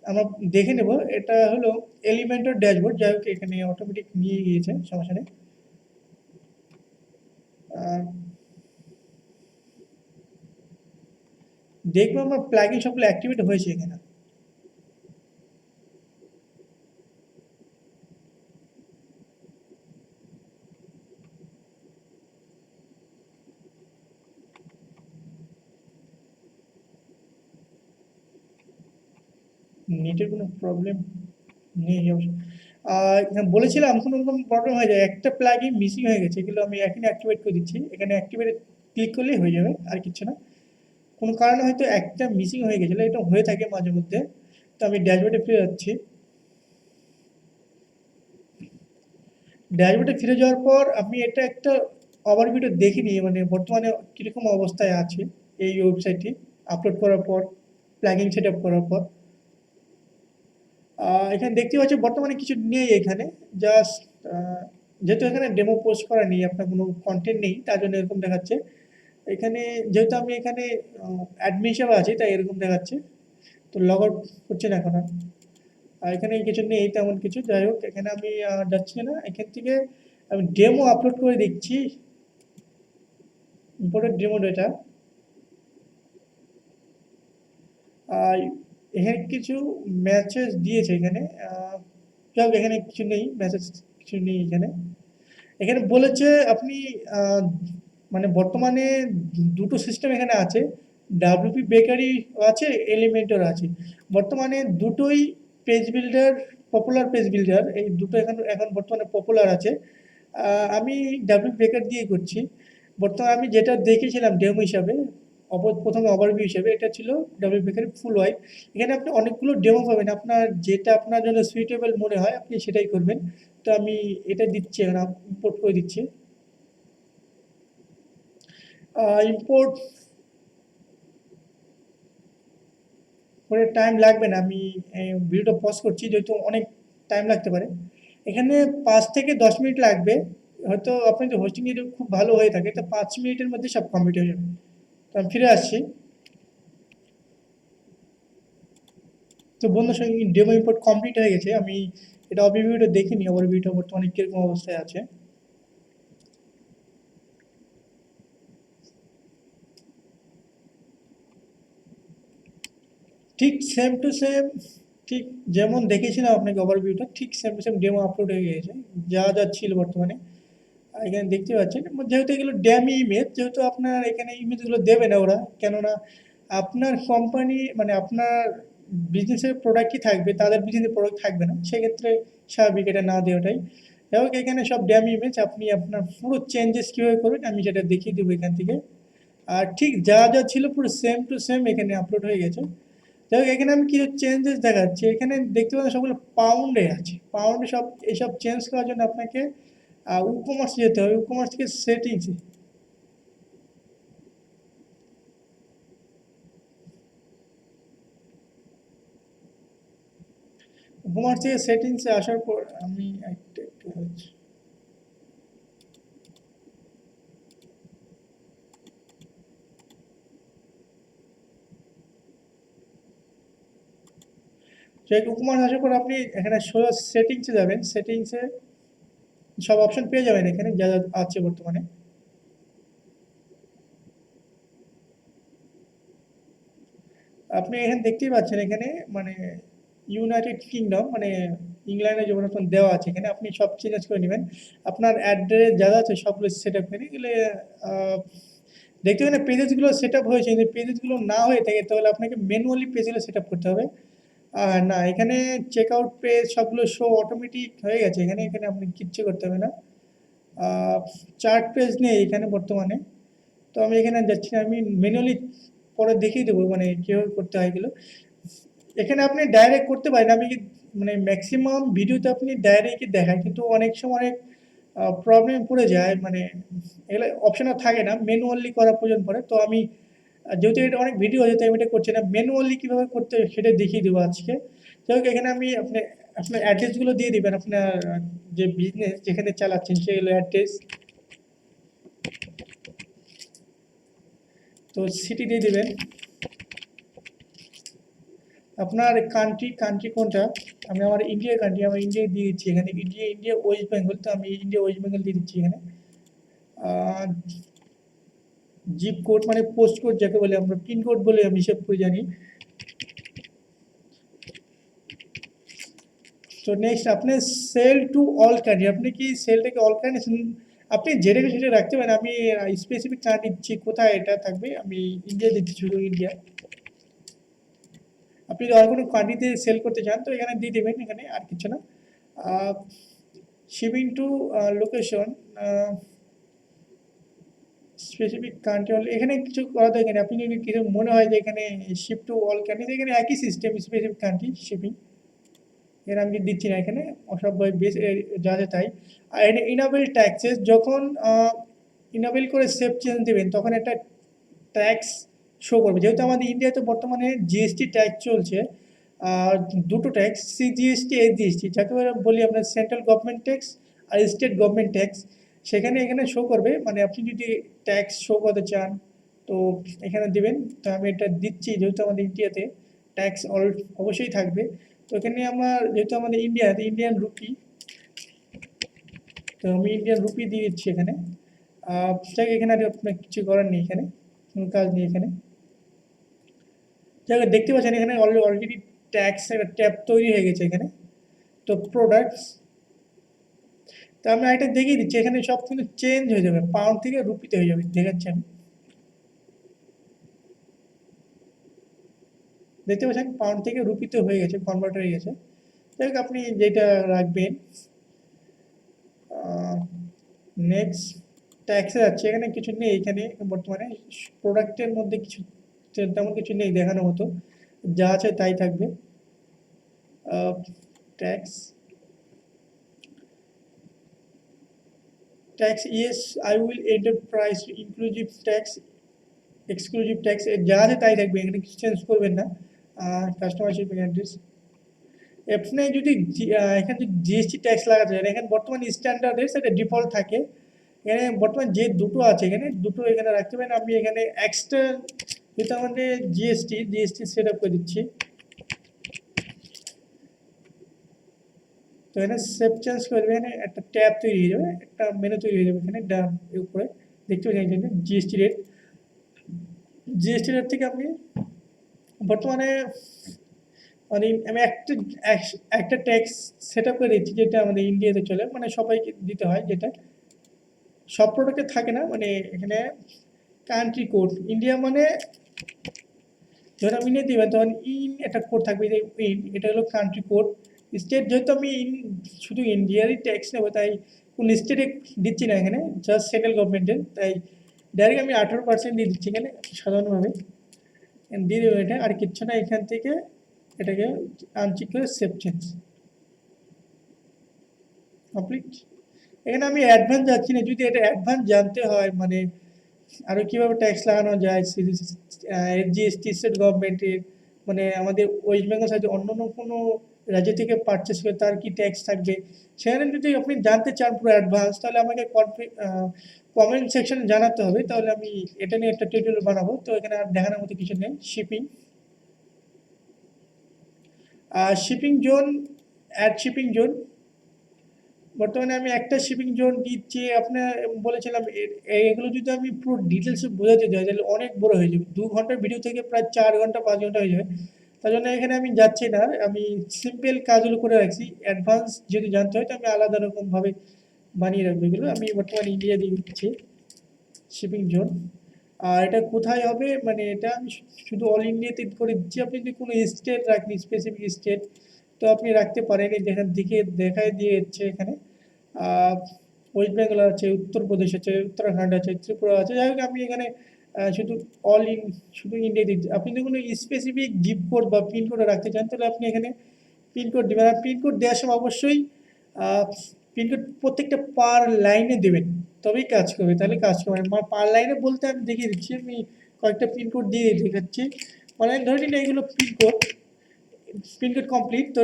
আমরা দেখে নেব। এটা হলো এলিমেন্টার ড্যাশবোর্ড, যাই হোক এখানে অটোমেটিক নিয়ে গিয়েছে, সমস্যা নেই। দেখবো আমার প্লাগইন সবগুলো অ্যাক্টিভেট হয়েছে এখানে। নেটের কোনো প্রবলেম নেই অবশ্য। বলেছিলাম কোনো রকম প্রবলেম হয়ে যায়, একটা প্লাগইন মিসিং হয়ে গেছে, এগুলো আমি এখনই অ্যাক্টিভেট করে দিচ্ছি। এখানে অ্যাক্টিভেট ক্লিক করলেই হয়ে যাবে, আর কিছু না। কোনো কারণে হয়তো একটা মিসিং হয়ে গেছিলো, এটা হয়ে থাকে মাঝে মধ্যে। তো আমি ড্যাশবোর্ডে ফিরে যাচ্ছি। ড্যাশবোর্ডে ফিরে যাওয়ার পর আমি এটা একটা ওভারভিউটা দেখে নিই, মানে বর্তমানে কীরকম অবস্থায় আছে এই ওয়েবসাইটটি আপলোড করার পর, প্লাগইন সেট আপ করার পর। এখানে দেখতে পাচ্ছি বর্তমানে কিছু নেই এখানে, জাস্ট যেহেতু এখানে ডেমো পোস্ট করা নেই, আপনার কোনো কন্টেন্ট নেই, তার জন্য এরকম দেখাচ্ছে। এখানে যেহেতু আমি এখানে অ্যাডমিন হিসাবে আছি, তাই এরকম দেখাচ্ছে। তো লগ আউট করছে না এখন আর এখানে কিছু নেই তেমন কিছু। যাই হোক, এখানে আমি যাচ্ছি না, এখান থেকে আমি ডেমো আপলোড করে দেখছি, ইম্পোর্টেড ডেমো ডেটা। এখানে কিছু মেসেজ দিয়েছে এখানে, যাই হোক এখানে কিছু নেই, মেসেজ কিছু নেই এখানে। এখানে বলেছে আপনি মানে বর্তমানে দুটো সিস্টেম এখানে আছে, ডাব্লিউপি বেকারি আছে, এলিমেন্টর আছে। বর্তমানে দুটোই page builder, popular page builder, এই দুটো এখন এখন বর্তমানে পপুলার আছে। আমি ডাব্লিউ বেকার দিয়েই করছি বর্তমানে। আমি যেটা দেখেছিলাম ডেমো হিসাবে, প্রথমে ওভারভিউ হিসাবে, এটা ছিল ডাব্লিউ বেকারি ফুল ওয়াইড। এখানে আপনি অনেকগুলো ডেমো পাবেন, আপনার যেটা আপনার জন্য সুইটেবল মনে হয় আপনি সেটাই করবেন। তো আমি এটা দিচ্ছি, এখন ইম্পোর্ট করে দিচ্ছি। ইম্পোর্ট করে টাইম লাগবে না, আমি ভিডিওটা পজ করছি যেহেতু অনেক টাইম লাগতে পারে। এখানে 5 থেকে 10 মিনিট লাগবে, হয়তো আপনি যদি হোস্টিং যদি খুব ভালো হয়ে থাকে তো 5 মিনিটের মধ্যে সব কমপ্লিট হয়ে যাবে। তো আমি ফিরে আসছি। তো বন্ধুর সঙ্গে ডেমো ইম্পোর্ট কমপ্লিট হয়ে গেছে। আমি এটা ওভারভিউটা দেখে নিই, ওভারভিউটা বর্তমানে কীরকম অবস্থায় আছে। ঠিক সেম টু সেম, ঠিক যেমন দেখেছিলাম আপনাকে ওভারভিউটা, ঠিক same to same demo upload হয়ে গেছে, যা যা ছিল বর্তমানে। আর এখানে দেখতে পাচ্ছেন, যেহেতু এগুলো ড্যামি ইমেজ, যেহেতু আপনার এখানে ইমেজগুলো দেবে না ওরা, কেননা আপনার কোম্পানি মানে আপনার বিজনেসের প্রোডাক্টই থাকবে, তাদের বিজনেসের প্রোডাক্ট থাকবে না, সেক্ষেত্রে স্বাভাবিক এটা না দেওয়াটাই। যাই হোক, এখানে সব ড্যামি ইমেজ, আপনি আপনার পুরো চেঞ্জেস কীভাবে করবেন আমি সেটা দেখিয়ে দেবো এখান থেকে। আর ঠিক যা যা ছিল পুরো সেম টু সেম এখানে আপলোড হয়ে গেছে। যাই হোক, এখানে আমি কিছু চেঞ্জেস দেখাচ্ছি। এখানে দেখতে পাচ্ছেন সবগুলো পাউন্ডে আছে, পাউন্ডে সব এসব চেঞ্জ করার জন্য আপনাকে ই-কমার্স যেতে হবে, ই-কমার্স থেকে সেটিংসে, ই-কমার্স থেকে সেটিংসে আসার পর আমি একটা একটু হচ্ছে সেই ই-কমার্স আসার পর আপনি এখানে শো সেটিংসে যাবেন, সেটিংসে সব অপশন পেয়ে যাবেন এখানে যা যা আছে বর্তমানে। আপনি এখানে দেখতেই পাচ্ছেন, এখানে মানে ইউনাইটেড কিংডম মানে ইংল্যান্ডে যেমন এখন দেওয়া আছে, এখানে আপনি সব চেঞ্জ করে নেবেন। আপনার অ্যাড্রেস যা যা আছে সবগুলো সেট আপ করে গেলে দেখতে পাবেন পেজেসগুলো সেট আপ হয়েছে। যদি পেজেসগুলো না হয়ে থাকে তাহলে আপনাকে ম্যানুয়ালি পেজগুলো সেট আপ করতে হবে। আর না, এখানে চেক আউট পেজ সবগুলো শো অটোমেটিক হয়ে গেছে, এখানে এখানে আপনি কিচ্ছু করতে হবে না। চার্ট পেজ নেই এখানে বর্তমানে, তো আমি এখানে যাচ্ছি না, আমি ম্যানুয়ালি পরে দেখিয়ে দেবো মানে কীভাবে করতে হয় এগুলো। এখানে আপনি ডাইরেক্ট করতে পারেন, আমি মানে ম্যাক্সিমাম ভিডিওতে আপনি ডাইরেক্টই দেখায়, কিন্তু অনেক সময় অনেক প্রবলেম পড়ে যায়, মানে এগুলো অপশনও থাকে না, ম্যানুয়ালি করার প্রয়োজন পড়ে। তো আমি যেহেতু এটা অনেক ভিডিও হয়েছে তাই আমি এটা করছি না, ম্যানুয়ালি কীভাবে করতে হয় সেটা দেখিয়ে দেবো আজকে। যাই হোক, এখানে আমি আপনার অ্যাড্রেসগুলো দিয়ে দিবেন, আপনার যে বিজনেস যেখানে চালাচ্ছেন সেগুলো অ্যাড্রেস, তো সিটি দিয়ে দিবেন। আপনার কান্ট্রি কোনটা, আমি আমার ইন্ডিয়ার কান্ট্রি, আমার ইন্ডিয়া দিয়ে দিচ্ছি এখানে, ইন্ডিয়া ওয়েস্ট বেঙ্গল, তো আমি ইন্ডিয়া ওয়েস্ট বেঙ্গল দিয়ে দিচ্ছি এখানে। জিপ কোড মানে পোস্ট কোড যাকে বলে আমরা, পিন কোড বলে আমি হিসেব করে জানি। তো নেক্সট আপনি সেল টু অল কান্ট্রি, আপনি কি সেলটাকে অল কান্ট্রি, আপনি যেটাকে সেটা রাখতে পারেন। আমি স্পেসিফিক কান্ট্রি দিচ্ছি, কোথায় এটা থাকবে, আমি ইন্ডিয়া দিচ্ছি, শুধু ইন্ডিয়া। আপনি যদি আর কোনো কান্ট্রিতে সেল করতে চান তো এখানে দিয়ে দেবেন, এখানে আর কিছু না। Shipping to location, specific country হলে এখানে কিছু করা দরকার নেই। আপনি যদি কিছু মনে হয় যে এখানে শিপ টু অল কান্ট্রি, এখানে একই সিস্টেম, স্পেসিফিক কান্ট্রি শিপিং, এখানে আমি দিচ্ছি না, এখানে সব বেশ যা আছে তাই। আর এখানে ইনাবেল ট্যাক্সেস, যখন ইনাবেল করে সেভ চেঞ্জ দেবেন তখন একটা ট্যাক্স শো করবে। যেহেতু আমাদের ইন্ডিয়াতে বর্তমানে জিএসটি ট্যাক্স চলছে, আর দুটো ট্যাক্স, সিজিএসটি এসজিএসটি, যাকে বলি আমরা সেন্ট্রাল গভর্নমেন্ট ট্যাক্স আর স্টেট গভর্নমেন্ট ট্যাক্স, সেখানে এখানে শো করবে। মানে আপনি যদি ট্যাক্স শো করতে চান তো এখানে দেবেন। তো আমি এটা দিচ্ছি, যেহেতু আমাদের ইন্ডিয়াতে ট্যাক্স অবশ্যই থাকবে। তো এখানে আমার, যেহেতু আমাদের ইন্ডিয়াতে ইন্ডিয়ান রুপি, তো আমি ইন্ডিয়ান রুপি দিয়ে দিচ্ছি এখানে। সেটাকে এখানে আর আপনার কিছু করার নেই, এখানে কোনো কাজ নেই এখানে। যাই হোক, দেখতে পাচ্ছেন এখানে অলরেডি ট্যাক্স একটা ট্যাব তৈরি হয়ে গেছে এখানে। তো প্রোডাক্টস, তো আমি এটা দেখিয়ে দিচ্ছি, এখানে সব কিন্তু চেঞ্জ হয়ে যাবে, পাউন্ড থেকে রুপিতে হয়ে যাবে, দেখাচ্ছেন, দেখতে পাচ্ছেন পাউন্ড থেকে রুপিতে হয়ে গেছে, কনভার্ট হয়ে গেছে। যাই হোক, আপনি যেটা রাখবেন। নেক্সট ট্যাক্সে যাচ্ছে, এখানে কিছু নেই, এখানে বর্তমানে প্রোডাক্টের মধ্যে কিছু তেমন কিছু নেই দেখানোর মতো, যা আছে তাই থাকবে। Tax, tax yes I will enterprise inclusive tax, exclusive tax, যা আছে তাই থাকবে, এখানে কিছু চেঞ্জ করবেন না। কাস্টমার শিপিং অ্যাড্রেস, আপনি যদি এখানে যদি জিএসটি ট্যাক্স লাগাতে চান, এখানে বর্তমানে স্ট্যান্ডার্ড রেট সেটা ডিফল্ট থাকে। এখানে বর্তমান যে দুটো আছে, এখানে দুটো এখানে রাখতে পারেন। আমি এখানে এক্সট্রা যেটা আমাদের জিএসটি সেট আপ করে দিচ্ছি। তো এখানে সেভ চেঞ্জ করবে, এখানে একটা ট্যাব তৈরি হয়ে যাবে, একটা মেনু তৈরি হয়ে যাবে এখানে ডান উপরে, দেখতে পাচ্ছেন জিএসটি রেট। জিএসটি রেট থেকে আপনি বর্তমানে, মানে আমি একটা ট্যাক্স সেট আপ করে দিচ্ছি, যেটা আমাদের ইন্ডিয়াতে চলে, মানে সবাইকে দিতে হয়, যেটা সব প্রোডাক্টে থাকে না। মানে এখানে কান্ট্রি কোড, ইন্ডিয়া মানে যখন আমি ইন্ডিয়া দিবেন তখন ইন একটা কোড থাকবে, যে ইন, এটা হলো কান্ট্রি কোড। স্টেট, যেহেতু আমি শুধু ইন্ডিয়ারই ট্যাক্স নেবো, তাই কোন স্টেটে দিচ্ছি না এখানে, জাস্ট সেন্ট্রাল গভর্নমেন্টের, তাই ডাইরেক্ট আমি 18% দিয়ে দিচ্ছি এখানে সাধারণভাবে, দিয়ে দেবো এটা, আর কিচ্ছু না। এখান থেকে এটাকে আনচেক করে সেভ চেঞ্জ কমপ্লিট। এখানে আমি অ্যাডভান্স যাচ্ছি না, যদি এটা অ্যাডভান্স জানতে হয়, মানে আরও কীভাবে ট্যাক্স লাগানো যায়, জিএসটি স্টেট গভর্নমেন্টের, মানে আমাদের ওয়েস্ট বেঙ্গল সাইডে অন্য অন্য কোনো রাজ্য থেকে পারচেস করে তার কি ট্যাক্স থাকবে, সেখানে যদি আপনি জানতে চান পুরো অ্যাডভান্স, তাহলে আমাকে কমেন্ট সেকশনে জানাতে হবে, তাহলে আমি এটা নিয়ে একটা টিউটোরিয়াল বানাবো। তো এখানে আর দেখানোর মতো কিছু নেই। Shipping zone, add shipping zone, বর্তমানে আমি একটা শিপিং জোন দিচ্ছি। আপনার বলেছিলাম এগুলো যদি আমি পুরো ডিটেলসে বোঝাতে যাই তাহলে অনেক বড় হয়ে যাবে, 2 ঘন্টার ভিডিও থেকে প্রায় 4 ঘন্টা 5 ঘন্টা হয়ে যাবে। তার জন্য এখানে আমি যাচ্ছি না, আমি সিম্পল কাজগুলো করে রাখছি। অ্যাডভান্স যদি জানতে হয় তো আমি আলাদা রকমভাবে বানিয়ে রাখবো এগুলো। আমি বর্তমানে ইন্ডিয়া দিয়ে দিচ্ছি শিপিং জোন। আর এটা কোথায় হবে, মানে এটা আমি শুধু অল ইন্ডিয়াতে করে দিচ্ছি। আপনি যদি কোনো স্টেট রাখেন, স্পেসিফিক স্টেট, তো আপনি রাখতে পারেন। এই যেখান দিকে দেখায় দিয়েছে এখানে, ওয়েস্ট বেঙ্গল আছে, উত্তরপ্রদেশ আছে, উত্তরাখণ্ড আছে, ত্রিপুরা আছে। যাই হোক, আমি এখানে শুধু শুধু ইন্ডিয়া দিচ্ছি। আপনি যদি কোনো স্পেসিফিক জিপ কোড বা পিনকোড রাখতে চান তাহলে আপনি এখানে পিনকোড দেবেন। আর পিনকোড দেওয়ার সময় অবশ্যই পিনকোড প্রত্যেকটা পার লাইনে দেবেন, তবেই কাজ করবে, তাহলে কাজ করবে। পার লাইনে বলতে আমি দেখিয়ে দিচ্ছি, আমি কয়েকটা পিনকোড দিয়ে দেখাচ্ছি। মানে ধরে নিন এইগুলো পিনকোড কমপ্লিট, তো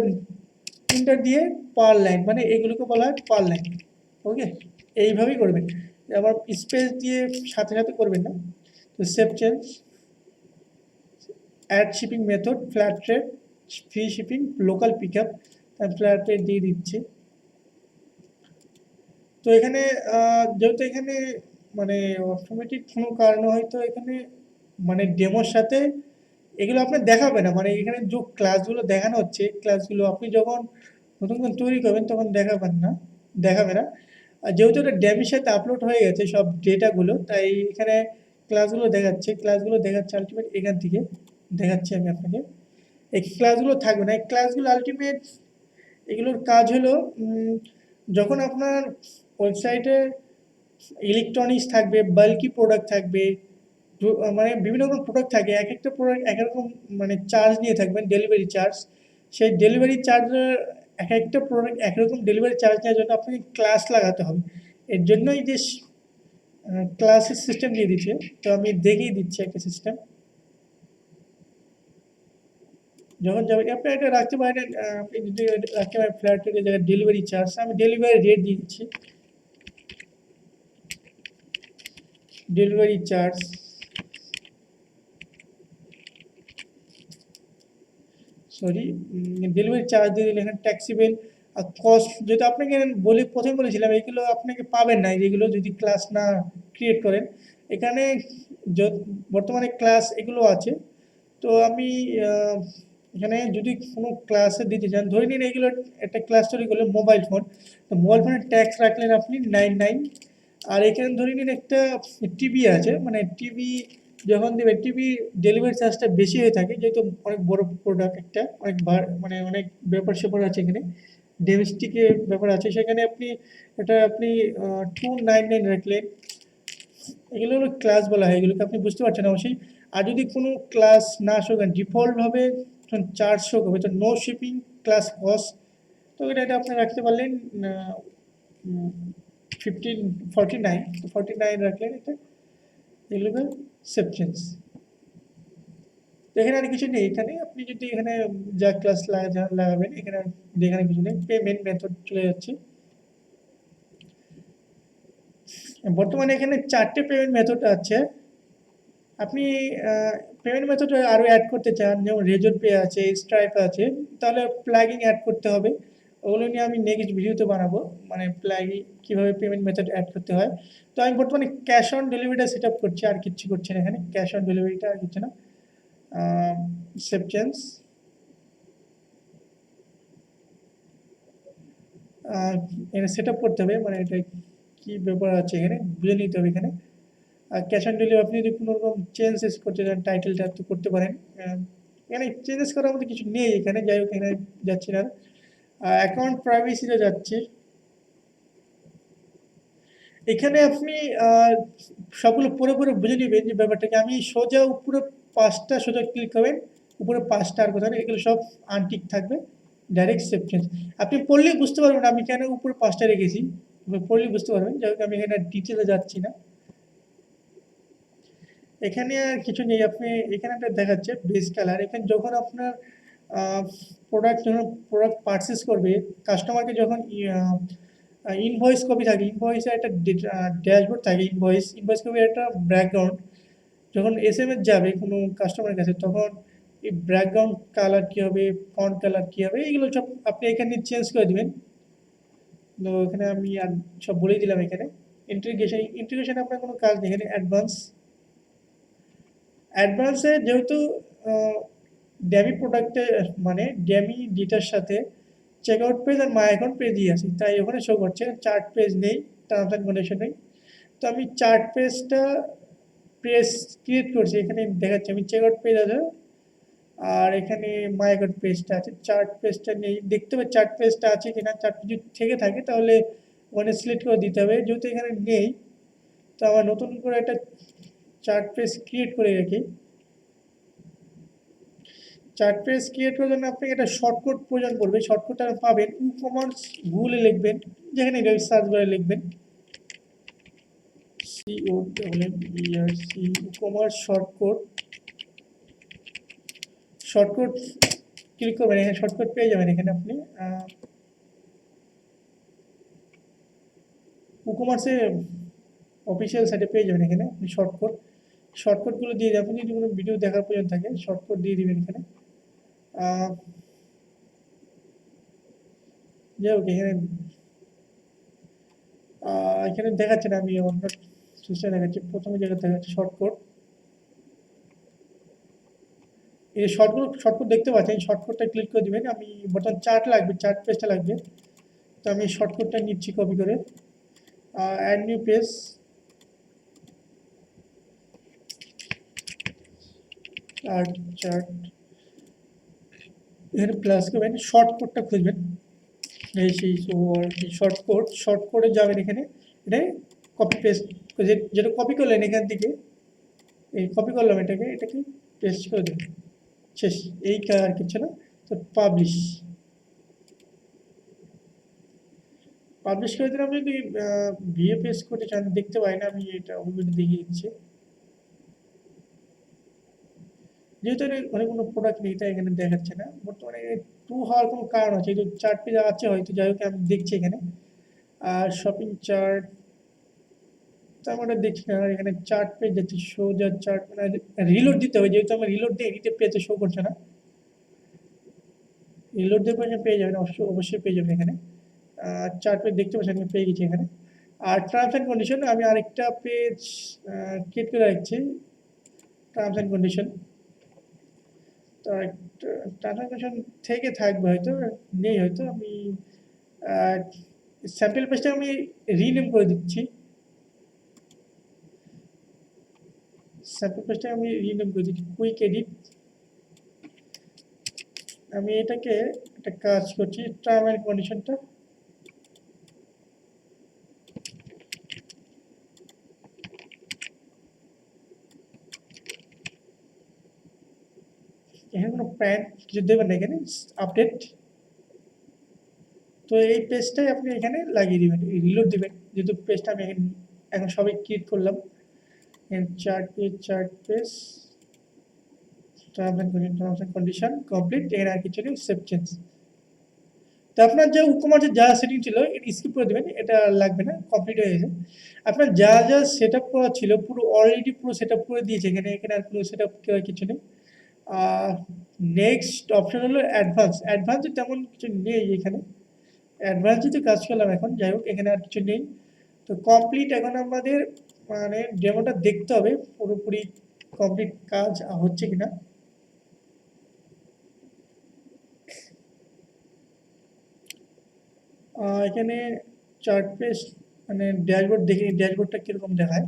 ইন্টার দিয়ে পার লাইন, মানে এগুলোকে বলা হয় পার লাইন। ওকে, এইভাবেই করবেন, আবার স্পেস দিয়ে সাথে সাথে করবেন না। তো save change, add shipping method, flat rate, free shipping, local pick up, flat rate দিয়ে দিচ্ছি। তো এখানে যেহেতু এখানে মানে অটোমেটিক কোনো কারণে হয়তো এখানে মানে ডেমোর সাথে এগুলো আপনার দেখাবে না, মানে এখানে যে ক্লাসগুলো দেখানো হচ্ছে ক্লাসগুলো আপনি যখন নতুন করে তৈরি করবেন তখন দেখাবে না। আর যেহেতু এটা ড্যামের সাথে আপলোড হয়ে গেছে সব ডেটাগুলো, তাই এখানে ক্লাসগুলো দেখাচ্ছে আলটিমেট এখান থেকে দেখাচ্ছি আমি আপনাকে। এই ক্লাসগুলো থাকবে না, এই ক্লাসগুলো আলটিমেট এগুলোর কাজ হলো যখন আপনার ওয়েবসাইটে ইলেকট্রনিক্স থাকবে, বাল্কি প্রোডাক্ট থাকবে, মানে বিভিন্ন রকম প্রোডাক্ট থাকে, এক একটা প্রোডাক্ট এক রকম মানে চার্জ নিয়ে থাকবেন, ডেলিভারি চার্জ। সেই ডেলিভারি চার্জের এক একটা প্রোডাক্ট একরকম ডেলিভারি চার্জ নেওয়ার জন্য আপনাকে ক্লাস লাগাতে হবে। এর জন্যই যে ক্লাসের সিস্টেম দিয়ে দিচ্ছে, তো আমি দেখিয়ে দিচ্ছি একটা সিস্টেম। যখন যাবেন আপনি এটা রাখতে পারেন, আপনি যদি রাখতে পারেন ফ্ল্যাট রেটের জায়গায় ডেলিভারি চার্জ, আমি ডেলিভারি রেট দিয়ে দিচ্ছি। ডেলিভারি চার্জ ডেলিভারি চার্জ দিয়ে দিলে এখানে ট্যাক্সিবেল আর কস্ট, যেটা আপনাকে প্রথমে বলেছিলাম এগুলো আপনাকে পাবেন না যেগুলো যদি ক্লাস না ক্রিয়েট করেন। এখানে বর্তমানে ক্লাস এগুলো আছে। তো আমি এখানে যদি কোনো ক্লাসে দিতে চান, ধরে নিন এগুলো একটা ক্লাস তৈরি করলে মোবাইল ফোন, তো মোবাইল ফোনের ট্যাক্স রাখলেন আপনি 99। আর এখানে ধরে নিন একটা টিভি আছে, মানে টিভি যখন দেবে টিভি ডেলিভারি চার্জটা বেশি হয়ে থাকে, যেহেতু অনেক বড় প্রোডাক্ট একটা, মানে অনেক ব্যাপার স্যাপার আছে এখানে, ডোমেস্টিকের ব্যাপার আছে, সেখানে আপনি 299 রাখলেন। এগুলো হলো ক্লাস বলা হয়, এগুলোকে আপনি বুঝতে পারছেন অবশ্যই। আর যদি কোনো ক্লাস না শো করেন ডিফল্টভাবে চার্জ শো করবে, তো নো শিপিং ক্লাস কস্ট, তো এটা আপনি রাখতে পারলেন 49, তো 49 রাখলেন। এগুলোকে সেভ চেঞ্জ। তো এখানে আর কিছু নেই, এখানে আপনি যদি এখানে যা ক্লাস লাগাবেন এখানে কিছু নেই, পেমেন্ট মেথড চলে যাচ্ছে। বর্তমানে এখানে 4টে পেমেন্ট মেথড আছে। আপনি পেমেন্ট মেথড আরও অ্যাড করতে চান, যেমন রেজর পে আছে, স্ট্রাইপ আছে, তাহলে প্লাগইন অ্যাড করতে হবে। ওগুলো নিয়ে আমি নেক্সট ভিডিওতে বানাবো, মানে প্লাগইন কীভাবে পেমেন্ট মেথড অ্যাড করতে হয়। তো আমি বর্তমানে ক্যাশ অন ডেলিভারিটা সেট আপ করছি, আর কিচ্ছু করছি না এখানে, ক্যাশ অন ডেলিভারিটা আর কিছু না। সেভ চেঞ্জ, এখানে সেট আপ করতে হবে, মানে এটা কী ব্যাপার আছে এখানে বুঝে নিতে হবে এখানে। আর ক্যাশ অন ডেলিভারি আপনি যদি কোনো রকম চেঞ্জেস করতে চান টাইটেলটা তো করতে পারেন। এখানে চেঞ্জেস করার মধ্যে কিছু নেই এখানে, যাই হোক এখানে যাচ্ছি না। অ্যাকাউন্ট প্রাইভেসিতে যাচ্ছি। এখানে আপনি সবগুলো পরে বুঝে নেবেন যে ব্যাপারটাকে। আমি সোজা উপরে 5টা সোজা ক্লিক করবেন, উপরে 5টা আর কোথাও এগুলো সব আনটিক থাকবে, ডাইরেক্ট সেভ চেঞ্জ। আপনি পড়লেই বুঝতে পারবেন আমি কেন উপরে 5টা রেখেছি, পড়লেই বুঝতে পারবেন। যাই হোক আমি এখানে ডিটেলে যাচ্ছি না। এখানে আর কিছু নেই, আপনি এখানে একটা দেখাচ্ছে বেস কালার। এখানে যখন আপনার প্রোডাক্ট পারচেস করবে, কাস্টমারকে যখন ইনভয়েস কপি থাকে, ইনভয়েসের একটা ড্যাশবোর্ড থাকে, ইনভয়েস কপি একটা ব্যাকগ্রাউন্ড, যখন এসএমএস যাবে কোনো কাস্টমারের কাছে, তখন এই ব্যাকগ্রাউন্ড কালার কী হবে, ফন্ট কালার কী হবে, এইগুলো সব আপনি এখানে চেঞ্জ করে দেবেন। তো এখানে আমি আর সব বলেই দিলাম। এখানে ইন্টিগ্রেশন আপনার কোনো কাজ নেই, এখানে অ্যাডভান্সে যেহেতু ড্যামি প্রোডাক্টে মানে ড্যামি ডেটার সাথে চেক আউট পেজ আর মাই অ্যাকাউন্ট পেজই আছে, তাই ওখানে শো করছে, চার্ট পেজ নেই, টার্মস অ্যান্ড কন্ডিশন নেই। তো আমি চার্ট পেজটা ক্রিয়েট করছি, এখানে দেখাচ্ছি আমি চেক আউট পেজ আছে, আর এখানে মাই অ্যাকাউন্ট পেজটা আছে, চার্ট পেজটা নেই। দেখতে হবে চার্ট পেজটা আছে কিনা, চার্ট পেজ যদি থেকে থাকে তাহলে ওখানে সিলেক্ট করে দিতে হবে, যেহেতু এখানে নেই। তো আমার নতুন করে একটা চার্ট পেজ ক্রিয়েট করে রাখি। চার্ট পেজ ক্রিয়েট করার জন্য আপনাকে একটা শর্টকাট প্রয়োজন পড়বে, শর্টকাটটা পাবেন ই-কমার্স গুগলে লিখবেন, যেখানে সার্চ বারে লিখবেন ই-কমার্স শর্টকাট ক্লিক করবেন, এখানে শর্টকাট পেয়ে যাবেন। এখানে আপনি ই-কমার্সে অফিসিয়াল সাইটে পেয়ে যাবেন। এখানে আপনি শর্টকাটগুলো দিয়ে দেবেন, আপনি যদি কোনো ভিডিও দেখার প্রয়োজন থাকে শর্টকাট দিয়ে দিবেন এখানে। যাই হোক এখানে দেখাচ্ছে না, আমি অন্য চেষ্টা দেখাচ্ছি। প্রথমে যেটা দেখাচ্ছে শর্টকাট, এই শর্টকাট দেখতে পাচ্ছেন, শর্টকাটটা ক্লিক করে দিবেন। আমি বর্তমান চার্ট লাগবে, চার্ট পেজটা লাগবে, তো আমি শর্টকাটটা নিচ্ছি কপি করে। অ্যাড নিউ পেজ, আর চার্ট, এখানে প্লাস করবেন, শর্টকাটটা খুঁজবেন, এই সেই শর্টকাটে যাবেন, এখানে এটা কপি পেস্ট, যেটা কপি করলেন এখান থেকে, এই কপি করলাম এটাকে পেস্ট করে দেবেন, শেষ। এই আর কিছু না। তো পাবলিশ করে দিলে আমি যদি ভিএ পেস্ট করতে চান দেখতে পাই না, আমি এটা অলরেডি দেখিয়ে দিচ্ছি। যেহেতু অনেক কোনো প্রোডাক্ট নেই তাই এখানে দেখাচ্ছে না, বর্তমানে টু হওয়ার কোনো কারণ আছে, এই চার্ট পেজ আছে হয়তো, যাই হোক আমি দেখছি এখানে। আর শপিং চার্ট, তার মানে দেখছি না, এখানে চার্ট পেজ যাচ্ছে, শো যা চার্ট, মানে রিলোড দিতে হবে, যেহেতু আমার রিলোড দিয়ে এডিটে পেজে শো করছে না, রিলোড দিয়ে পেয়ে যাবেন, অবশ্যই পেয়ে যাবেন এখানে। চার্ট পেজ দেখতে পাচ্ছেন, আমি পেয়ে গেছি এখানে। আর টার্মস অ্যান্ড কন্ডিশন, আমি আরেকটা পেজ ক্রিয়েট করে রাখছি, টার্মস অ্যান্ড কন্ডিশন। তো টার্মস অ্যান্ড কন্ডিশন থেকে থাকবে হয়তো, নেই হয়তো, আমি স্যাম্পল পেজটা আমি রিনেম করে দিচ্ছি, স্যাম্পল পেজটা আমি রিনেম করে দিচ্ছি কুইক এডিট। আমি এটাকে একটা কাজ করছি, টার্ম অ্যান্ড কন্ডিশনটা এখানে কোনো প্যান্ট কিছু দেবেন না, এখানে আপডেট। তো এই পেজটাই আপনি এখানে লাগিয়ে দিবেন, রিলোড দিবেন, যেহেতু পেজটা আমি এখন সবাই ক্রিয়েট করলাম। Chart page terms and condition complete, এখানে আর কিছু নেই, সেভ চেঞ্জ। তো আপনার যে ই-কমার্সের যা সেটিং ছিল এটা স্কিপ করে দেবেন, এটা লাগবে না, কমপ্লিট হয়ে গেছে। আপনার যা যা সেট আপ করা ছিল পুরো অলরেডি পুরো সেট আপ করে দিয়েছে, এখানে আর কোনো সেট আপ করার কিছু নেই। নেক্সট অপশন হলো অ্যাডভান্সে তেমন কিছু নেই এখানে, অ্যাডভান্সে কাজ করলাম এখন, যাই হোক এখানে আর কিছু নেই। তো কমপ্লিট, এখন আমাদের মানে ডেমোটা দেখতে হবে পুরোপুরি কমপ্লিট কাজ হচ্ছে কিনা। এখানে চার্ট পেজ মানে ড্যাশবোর্ড দেখি, ড্যাশবোর্ডটা কীরকম দেখায়।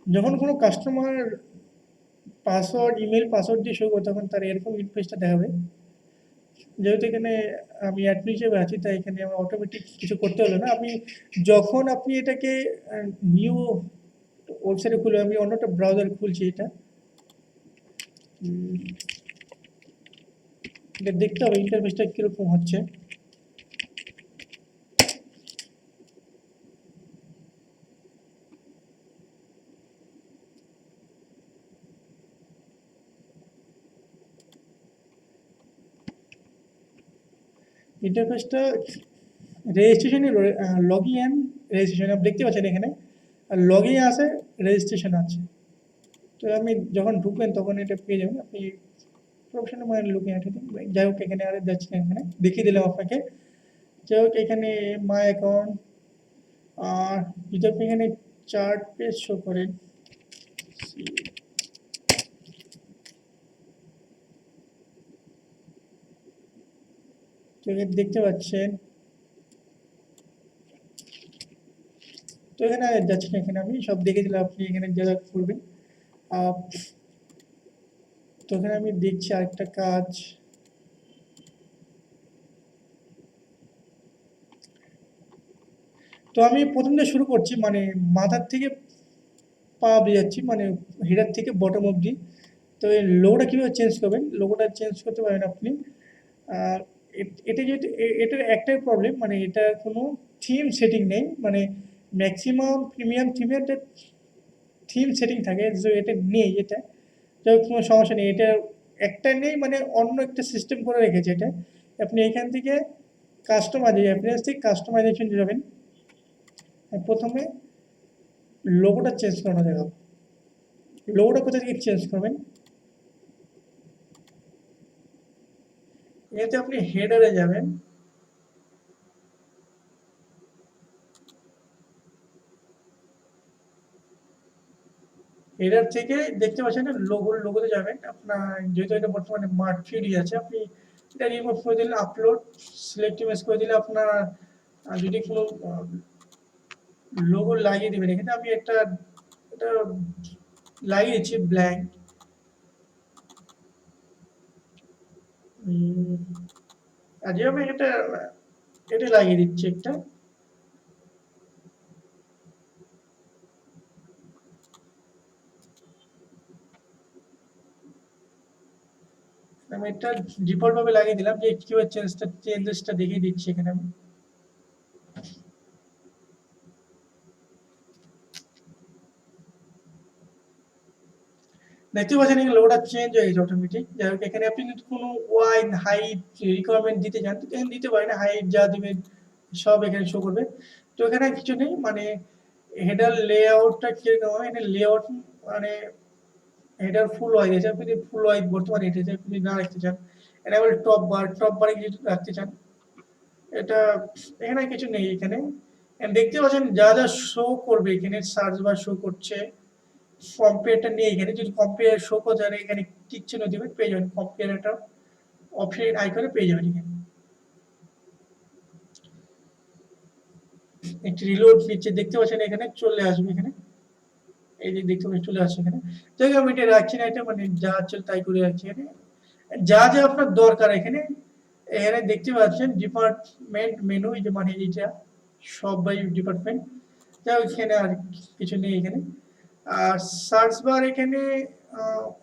যখন কোনো কাস্টমার ইমেল পাসওয়ার্ড দিয়ে শুরু করে, তখন তার এরকম ইন্টারফেসটা দেখাবে। যেহেতু এখানে আমি অ্যাডমিন হিসেবে আছি, তাই এখানে আমার অটোমেটিক কিছু করতে হলো না। যখন আপনি এটাকে নিউ ওয়েবসাইটে খুলে, আমি অন্য একটা ব্রাউজার খুলছি, এটা দেখতে হবে ইন্টারফেসটা কীরকম হচ্ছে। ইন্টারফেসটা রেজিস্ট্রেশনে লগইন অ্যান্ড রেজিস্ট্রেশন আপনি দেখতে পাচ্ছেন এখানে, আর লগইন আছে, রেজিস্ট্রেশন আছে। তো আমি যখন ঢুকবেন তখন এটা পেয়ে যাবেন আপনি, প্রফেশনাল মানে লুকিং অ্যাট। যাই হোক এখানে আর যাচ্ছি না, এখানে দেখিয়ে দিলাম আপনাকে। যাই হোক এখানে মাই অ্যাকাউন্ট, আর যদি আপনি এখানে চার্ট পেজ শো করেন, তো এখানে দেখতে পাচ্ছেন। তো এখানে আর যাচ্ছি না, এখানে আমি সব দেখে দিলাম, আপনি এখানে যা যা করবেন। তো এখানে আমি দেখছি আরেকটা কাজ। তো আমি প্রথম দিয়ে শুরু করছি, মানে মাথার থেকে পা অব্দি যাচ্ছি, মানে হেডার থেকে বটম অব্দি। তো এই লোগোটা কীভাবে চেঞ্জ করবেন, লোগোটা চেঞ্জ করতে পারেন আপনি। এটা যেহেতু এটার একটাই প্রবলেম, মানে এটা কোনো থিম সেটিং নেই, মানে ম্যাক্সিমাম প্রিমিয়াম থিমের একটা থিম সেটিং থাকে, যে এটা নেই, এটা যাই হোক কোনো সমস্যা নেই, এটা একটা নেই, মানে অন্য একটা সিস্টেম করে রেখেছে এটা। আপনি এখান থেকে কাস্টমাইজেশন যাবেন, প্রথমে লোগোটা চেঞ্জ করানো দেখাবো। লোগোটা কোথা থেকে চেঞ্জ করবেন, এতে আপনি হেডারে যাবেন, হেডার থেকে দেখতে পাচ্ছেন লোগোতে যাবেন আপনার, যেহেতু এটা বর্তমানে মার্ক ফ্রি আছে, আপনি এটা রিমুভ করে দিলে, আপলোড সিলেক্ট ইমেজ করে দিলে আপনার যদি কোনো লোগো লাগিয়ে দেবেন এখানে। আমি এটা লাগিয়েছি ব্ল্যাঙ্ক, আর যে আমি এটা লাগিয়ে দিচ্ছি একটা। আমি এটা ডিফল্ট ভাবে লাগিয়ে দিলাম, যে কিভাবে চেঞ্জেসটা দেখিয়ে দিচ্ছি এখানে আমি। দেখতে পাচ্ছেন এখানে লোগোটা চেঞ্জ হয়ে গেছে অটোমেটিক। যাই হোক, এখানে আপনি যদি কোনো ওয়াইড হাইট রিকোয়ারমেন্ট দিতে চান তো এখানে দিতে পারেন, হাইট যা দিবেন সব এখানে শো করবে। তো এখানে কিছু নেই, মানে হেডার লেআউটটা কিরকম হয়, এখানে লেআউট মানে হেডার ফুল হয়ে গেছে, আপনি যদি ফুল ওয়াইড বর্তমানে এটেছে আপনি না রাখতে চান, এনেবল টপ বারে কিছু রাখতে চান, এটা এখানে কিছু নেই। এখানে দেখতে পাচ্ছেন যা যা শো করবে এখানে, সার্চ বার শো করছে, কম্পেয়ারটা নিয়ে এখানে যদি কম্পেয়ার শো করতে হয় এখানে টিক চিহ্ন দিবেন, পেয়ে যাবেন কম্পেয়ার একটা অপশন আইকনে পেয়ে যাবেন এখানে। একটি রিলোড নিচ্ছে, দেখতে পাচ্ছেন এখানে চলে আসবে, এখানে এই যে দেখতে পাচ্ছেন চলে আসছে এখানে। যাই আমি এটা রাখছি না, এটা মানে যা চলে তাই করে রাখছি এখানে। যা যা আপনার দরকার এখানে এখানে দেখতে পাচ্ছেন ডিপার্টমেন্ট মেনু, এই যে মানে এইটা সব বাই ডিপার্টমেন্ট। যাই হোক, এখানে আর কিছু নেই এখানে। আর সার্চ বার এখানে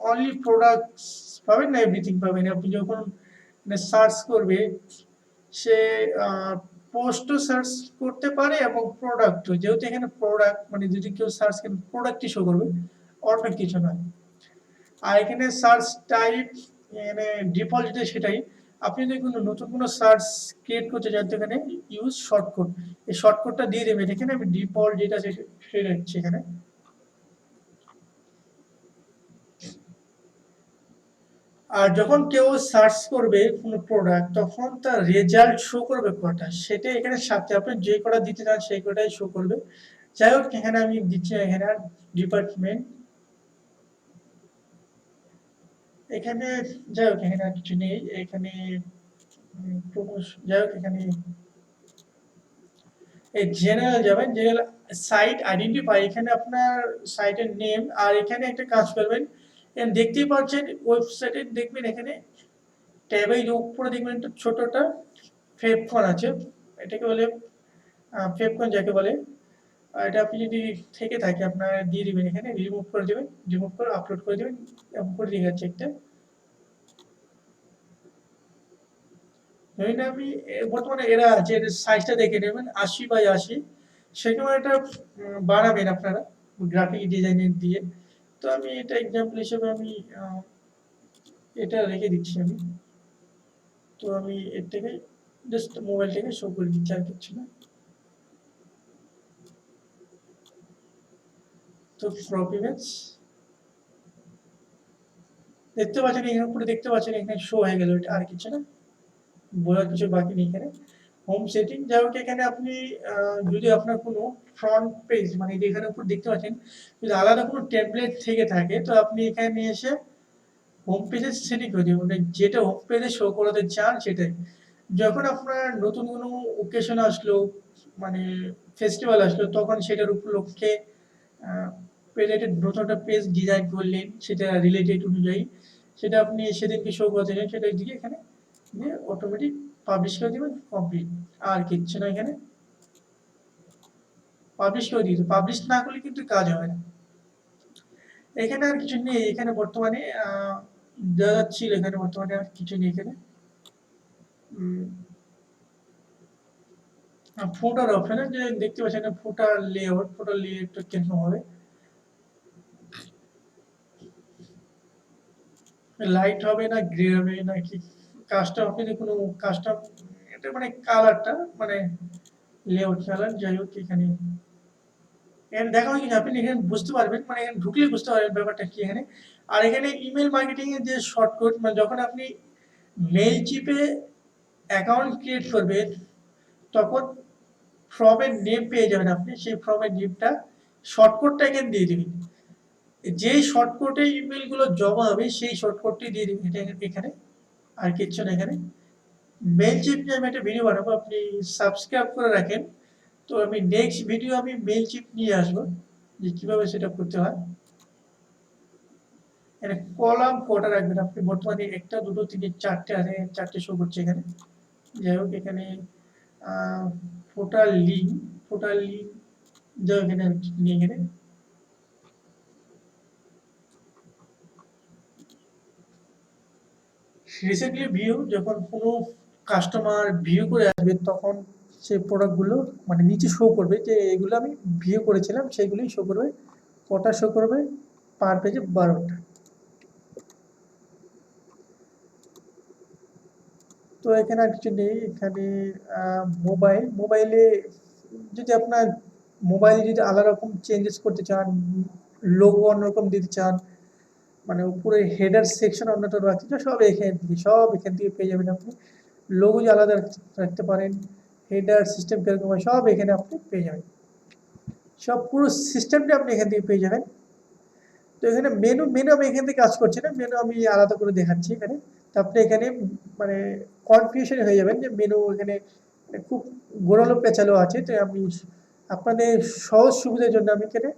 অনলি প্রোডাক্টস পাবেন না, এভরিথিং পাবেন। আপনি যখন সার্চ করবে সে পোস্টও সার্চ করতে পারে এবং প্রোডাক্টও, যেহেতু এখানে প্রোডাক্ট মানে যদি কেউ সার্চ করেন প্রোডাক্টই শো করবে, অন্য কিছু নয়। আর এখানে সার্চ টাইপ এখানে ডিফল্ট যেটা সেটাই। আপনি যদি কোনো নতুন কোনো সার্চ ক্রিয়েট করতে চান তো এখানে ইউজ শর্টকাট, এই শর্টকাটটা দিয়ে দেবেন এখানে। আমি ডিফল্ট যেটা সেটা হচ্ছে এখানে। আর যখন কেউ সার্চ করবে কোনো প্রোডাক্ট তখন তার রেজাল্ট শো করবে কটা, সেটা এখানে সাথে আপনি যে কটা দিতে চান সেই কটাই শো করবে। যাই হোক, এখানে আমি দিচ্ছি এখানে ডিপার্টমেন্ট এখানে। যাই হোক, এখানে আর কিছু নেই এখানে। যাই হোক, এখানে এই জেনারেল যাবেন, জেনারেল সাইট আইডেন্টিফাই, এখানে আপনার সাইটের নেম। আর এখানে একটা কাজ করবেন, দেখতেই পাচ্ছেন ওয়েবসাইটে দেখবেন এখানে ট্যাবে উপরে দেখবেন একটা ছোটটা ফেভকন আছে, এটাকে বলে ফেভকন যাকে বলে। এটা আপনি যদি থেকে থাকে আপনার দিয়ে দিবেন এখানে, রিমুভ করে দেবেন, রিমুভ করে আপলোড করে দেবেন, এমন করে দিয়ে যাচ্ছে একটা। ধরেন আমি বর্তমানে এরা আছে, এর সাইজটা দেখে নেবেন 80 বাই 80, সেরকম একটা বানাবেন আপনারা গ্রাফিক ডিজাইনের দিয়ে। তো আমি এটা এক্সাম্পল হিসেবে আমি এটা রেখে দিচ্ছি আমি। তো আমি এর থেকে জাস্ট মোবাইল থেকে শো করে দিচ্ছি, আর কিছু না। তো ক্রপ ইমেজ দেখতে পাচ্ছেন এখানে উপরে, দেখতে পাচ্ছেন এখানে শো হয়ে গেল, এটা আর কিছু না, বলার কিছু বাকি নেই এখানে। হোম সেটিং, যাই হোক এখানে আপনি যদি আপনার কোনো ফ্রন্ট পেজ মানে এখানে উপর দেখতে পাচ্ছেন যদি আলাদা কোনো টেমপ্লেট থেকে থাকে তো আপনি এখানে নিয়ে এসে হোম পেজে সেটিং করে দিবেন, মানে যেটা হোম পেজে শো করাতে চান সেটাই। যখন আপনার নতুন কোনো ওকেশন আসলো মানে ফেস্টিভ্যাল আসলো তখন সেটার উপলক্ষে রিলেটেড নতুন একটা পেজ ডিজাইন করলেন, সেটা রিলেটেড অনুযায়ী সেটা আপনি সেদিনকে শো করতে চান, সেটা দিকে এখানে দিয়ে অটোমেটিক পাবলিশ করে দিবেন, কমপ্লিট। আর কিচ্ছু না, এখানে পাবলিশ করে দিতে, পাবলিশ না করলে কিন্তু কাজ হবে না। এখানে আর কিছু নেই এখানে বর্তমানে, যা যা ছিল এখানে বর্তমানে আর কিছু নেই এখানে। ফুটার অপশনে যে দেখতে পাচ্ছেন ফুটার লেআউটটা কেমন হবে, লাইট হবে না গ্রে হবে নাকি কাস্টম, আপনি যে কোনো কাস্টম এটা মানে কালারটা মানে লেআউট কালার। যাই হোক, এখানে এখানে দেখা হয় কি আপনি এখানে বুঝতে পারবেন, মানে এখানে ঢুকলে বুঝতে পারবেন ব্যাপারটা কি এখানে। আর এখানে ইমেল মার্কেটিং এর যে শর্টকাট, মানে যখন আপনি মেইল চিপে অ্যাকাউন্ট ক্রিয়েট করবেন তখন ফর্মের নেম পেয়ে যাবেন আপনি, সেই ফর্মের নেমটা শর্টকাটটা এখানে দিয়ে দিবেন। যেই শর্টকাটে ইমেলগুলো জমা হবে সেই শর্টকাটটি দিয়ে দিবেন এখানে, আর কিচ্ছু না এখানে। মেইলচিপ নিয়ে আমি একটা ভিডিও বানাবো, আপনি সাবস্ক্রাইব করে রাখেন। তো আমি নেক্সট ভিডিও আমি মেইলচিপ নিয়ে আসবো যে কিভাবে সেটা করতে হয়। এখানে কলাম কটা রাখবেন আপনি, বর্তমানে একটা দুটো তিনটে চারটে আছে, চারটে শো করছে এখানে। যাই হোক এখানে ফোটাল লিঙ্ক যাই হোক এখানে নিয়ে এখানে রিসেন্টলি ভিউ, যখন কোনো কাস্টমার ভিউ করে আসবে তখন সেই প্রোডাক্টগুলো মানে নিচে শো করবে যে এগুলো আমি ভিউ করেছিলাম, সেইগুলোই শো করবে। কটা শো করবে? পার পেজে 12টা। তো এখানে আর কিছু নেই। এখানে মোবাইলে যদি আপনার মোবাইলে যদি আলাদা রকম চেঞ্জেস করতে চান, লোগো অন্যরকম দিতে চান, মানে উপরে হেডার সেকশন অন্যটা রাখতে চান, সব এখান থেকে পেয়ে যাবেন আপনি। লোগো যে আলাদা রাখতে পারেন, হেডার সিস্টেম কিরকম হয় সব এখানে আপনি পেয়ে যাবেন। সব পুরো সিস্টেমটা আপনি এখান থেকে পেয়ে যাবেন। তো এখানে মেনু আমি এখান থেকে কাজ করছি না, মেনু আমি আলাদা করে দেখাচ্ছি এখানে। তো আপনি এখানে মানে কনফিউশন হয়ে যাবেন যে মেনু এখানে খুব গোড়ালো পেঁচালো আছে। তো আমি আপনাদের সহজ সুবিধার জন্য আমি এখানে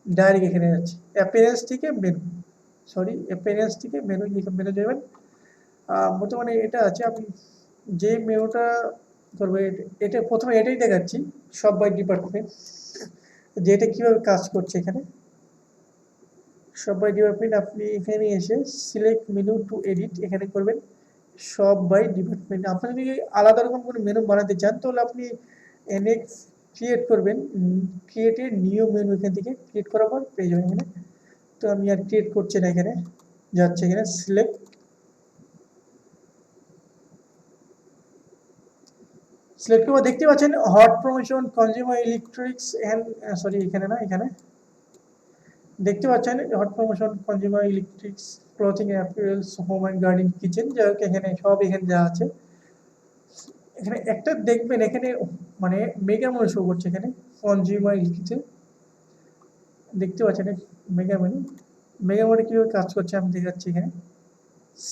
ডাইরেক্ট এখানে যাচ্ছি অ্যাপিয়ারেন্স থেকে মেনু, মেনু যাবেন। বর্তমানে এটা আছে, আমি যে মেনুটা করবো এটা প্রথমে এটাই দেখাচ্ছি, সব বাই ডিপার্টমেন্ট, যে এটা কীভাবে কাজ করছে এখানে। সব বাই ডিপার্টমেন্ট আপনি এখানে এসে সিলেক্ট মেনু টু এডিট এখানে করবেন। সব বাই ডিপার্টমেন্ট আপনি যদি আলাদা রকম কোনো মেনু বানাতে চান তাহলে আপনি এনে ক্রিয়েট করবেন, ক্রিয়েটের নিউ মেনু এখান থেকে ক্রিয়েট করার পর পেয়ে যাবেন এখানে। তো আমি আর ক্রিয়েট করছি না, এখানে যাচ্ছে এখানে সিলেক্ট করে দেখতে পাচ্ছেন hot promotion consumer electrics and sorry এখানে না, এখানে দেখতে পাচ্ছেন hot promotion consumer electrics clothing apparels home and garden kitchen, যাই হোক এখানে সব এখানে যা আছে। এখানে একটা দেখবেন এখানে মানে মেগা মেনু শো করছে এখানে কনজিউমার কিচেন, দেখতে পাচ্ছেন মেগা মেনু কীভাবে কাজ করছে আমি দেখাচ্ছি এখানে।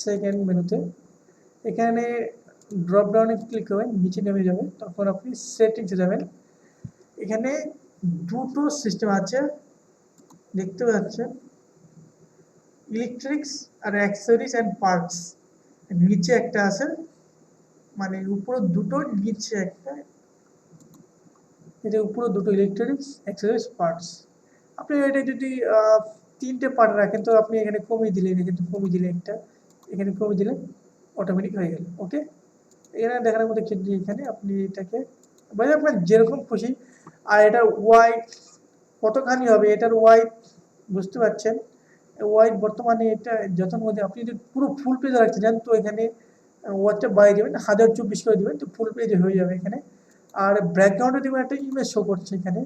সেকেন্ড মেনুতে এখানে ড্রপ ডাউনে ক্লিক করবেন, নিচে নেমে যাবে, তখন আপনি সেটিংসে যাবেন। এখানে দুটো সিস্টেম আছে দেখতে পাচ্ছেন, ইলেকট্রিক্স আর অ্যাক্সেসরিজ অ্যান্ড পার্টস। নিচে একটা আছে, মানে উপরে দুটো নিচে একটা, এটা উপরে দুটো ইলেকট্রনিক্স অ্যাক্সেসরিজ পার্টস। আপনি এটা যদি তিনটে পার্ট রাখেন তো আপনি এখানে কমিয়ে দিলেন, কিন্তু কমিয়ে দিলে একটা, এখানে কমিয়ে দিলেন, অটোমেটিক হয়ে গেল। ওকে, এখানে দেখার মধ্যে ক্ষেত্রে এখানে আপনি এটাকে মানে আপনার যেরকম খুশি। আর এটা ওয়াইড কতখানি হবে, এটার ওয়াইড বুঝতে পারছেন। ওয়াইড বর্তমানে এটা যত মধ্যে আপনি যদি পুরো ফুল পেজ রাখতে চান তো এখানে ওয়াইডটা বাড়িয়ে দেবেন, 1024 করে দেবেন তো ফুল পেজ হয়ে যাবে এখানে। আর ব্যাকগ্রাউন্ডে দেখবেন একটা ইমেজ শো করছে এখানে,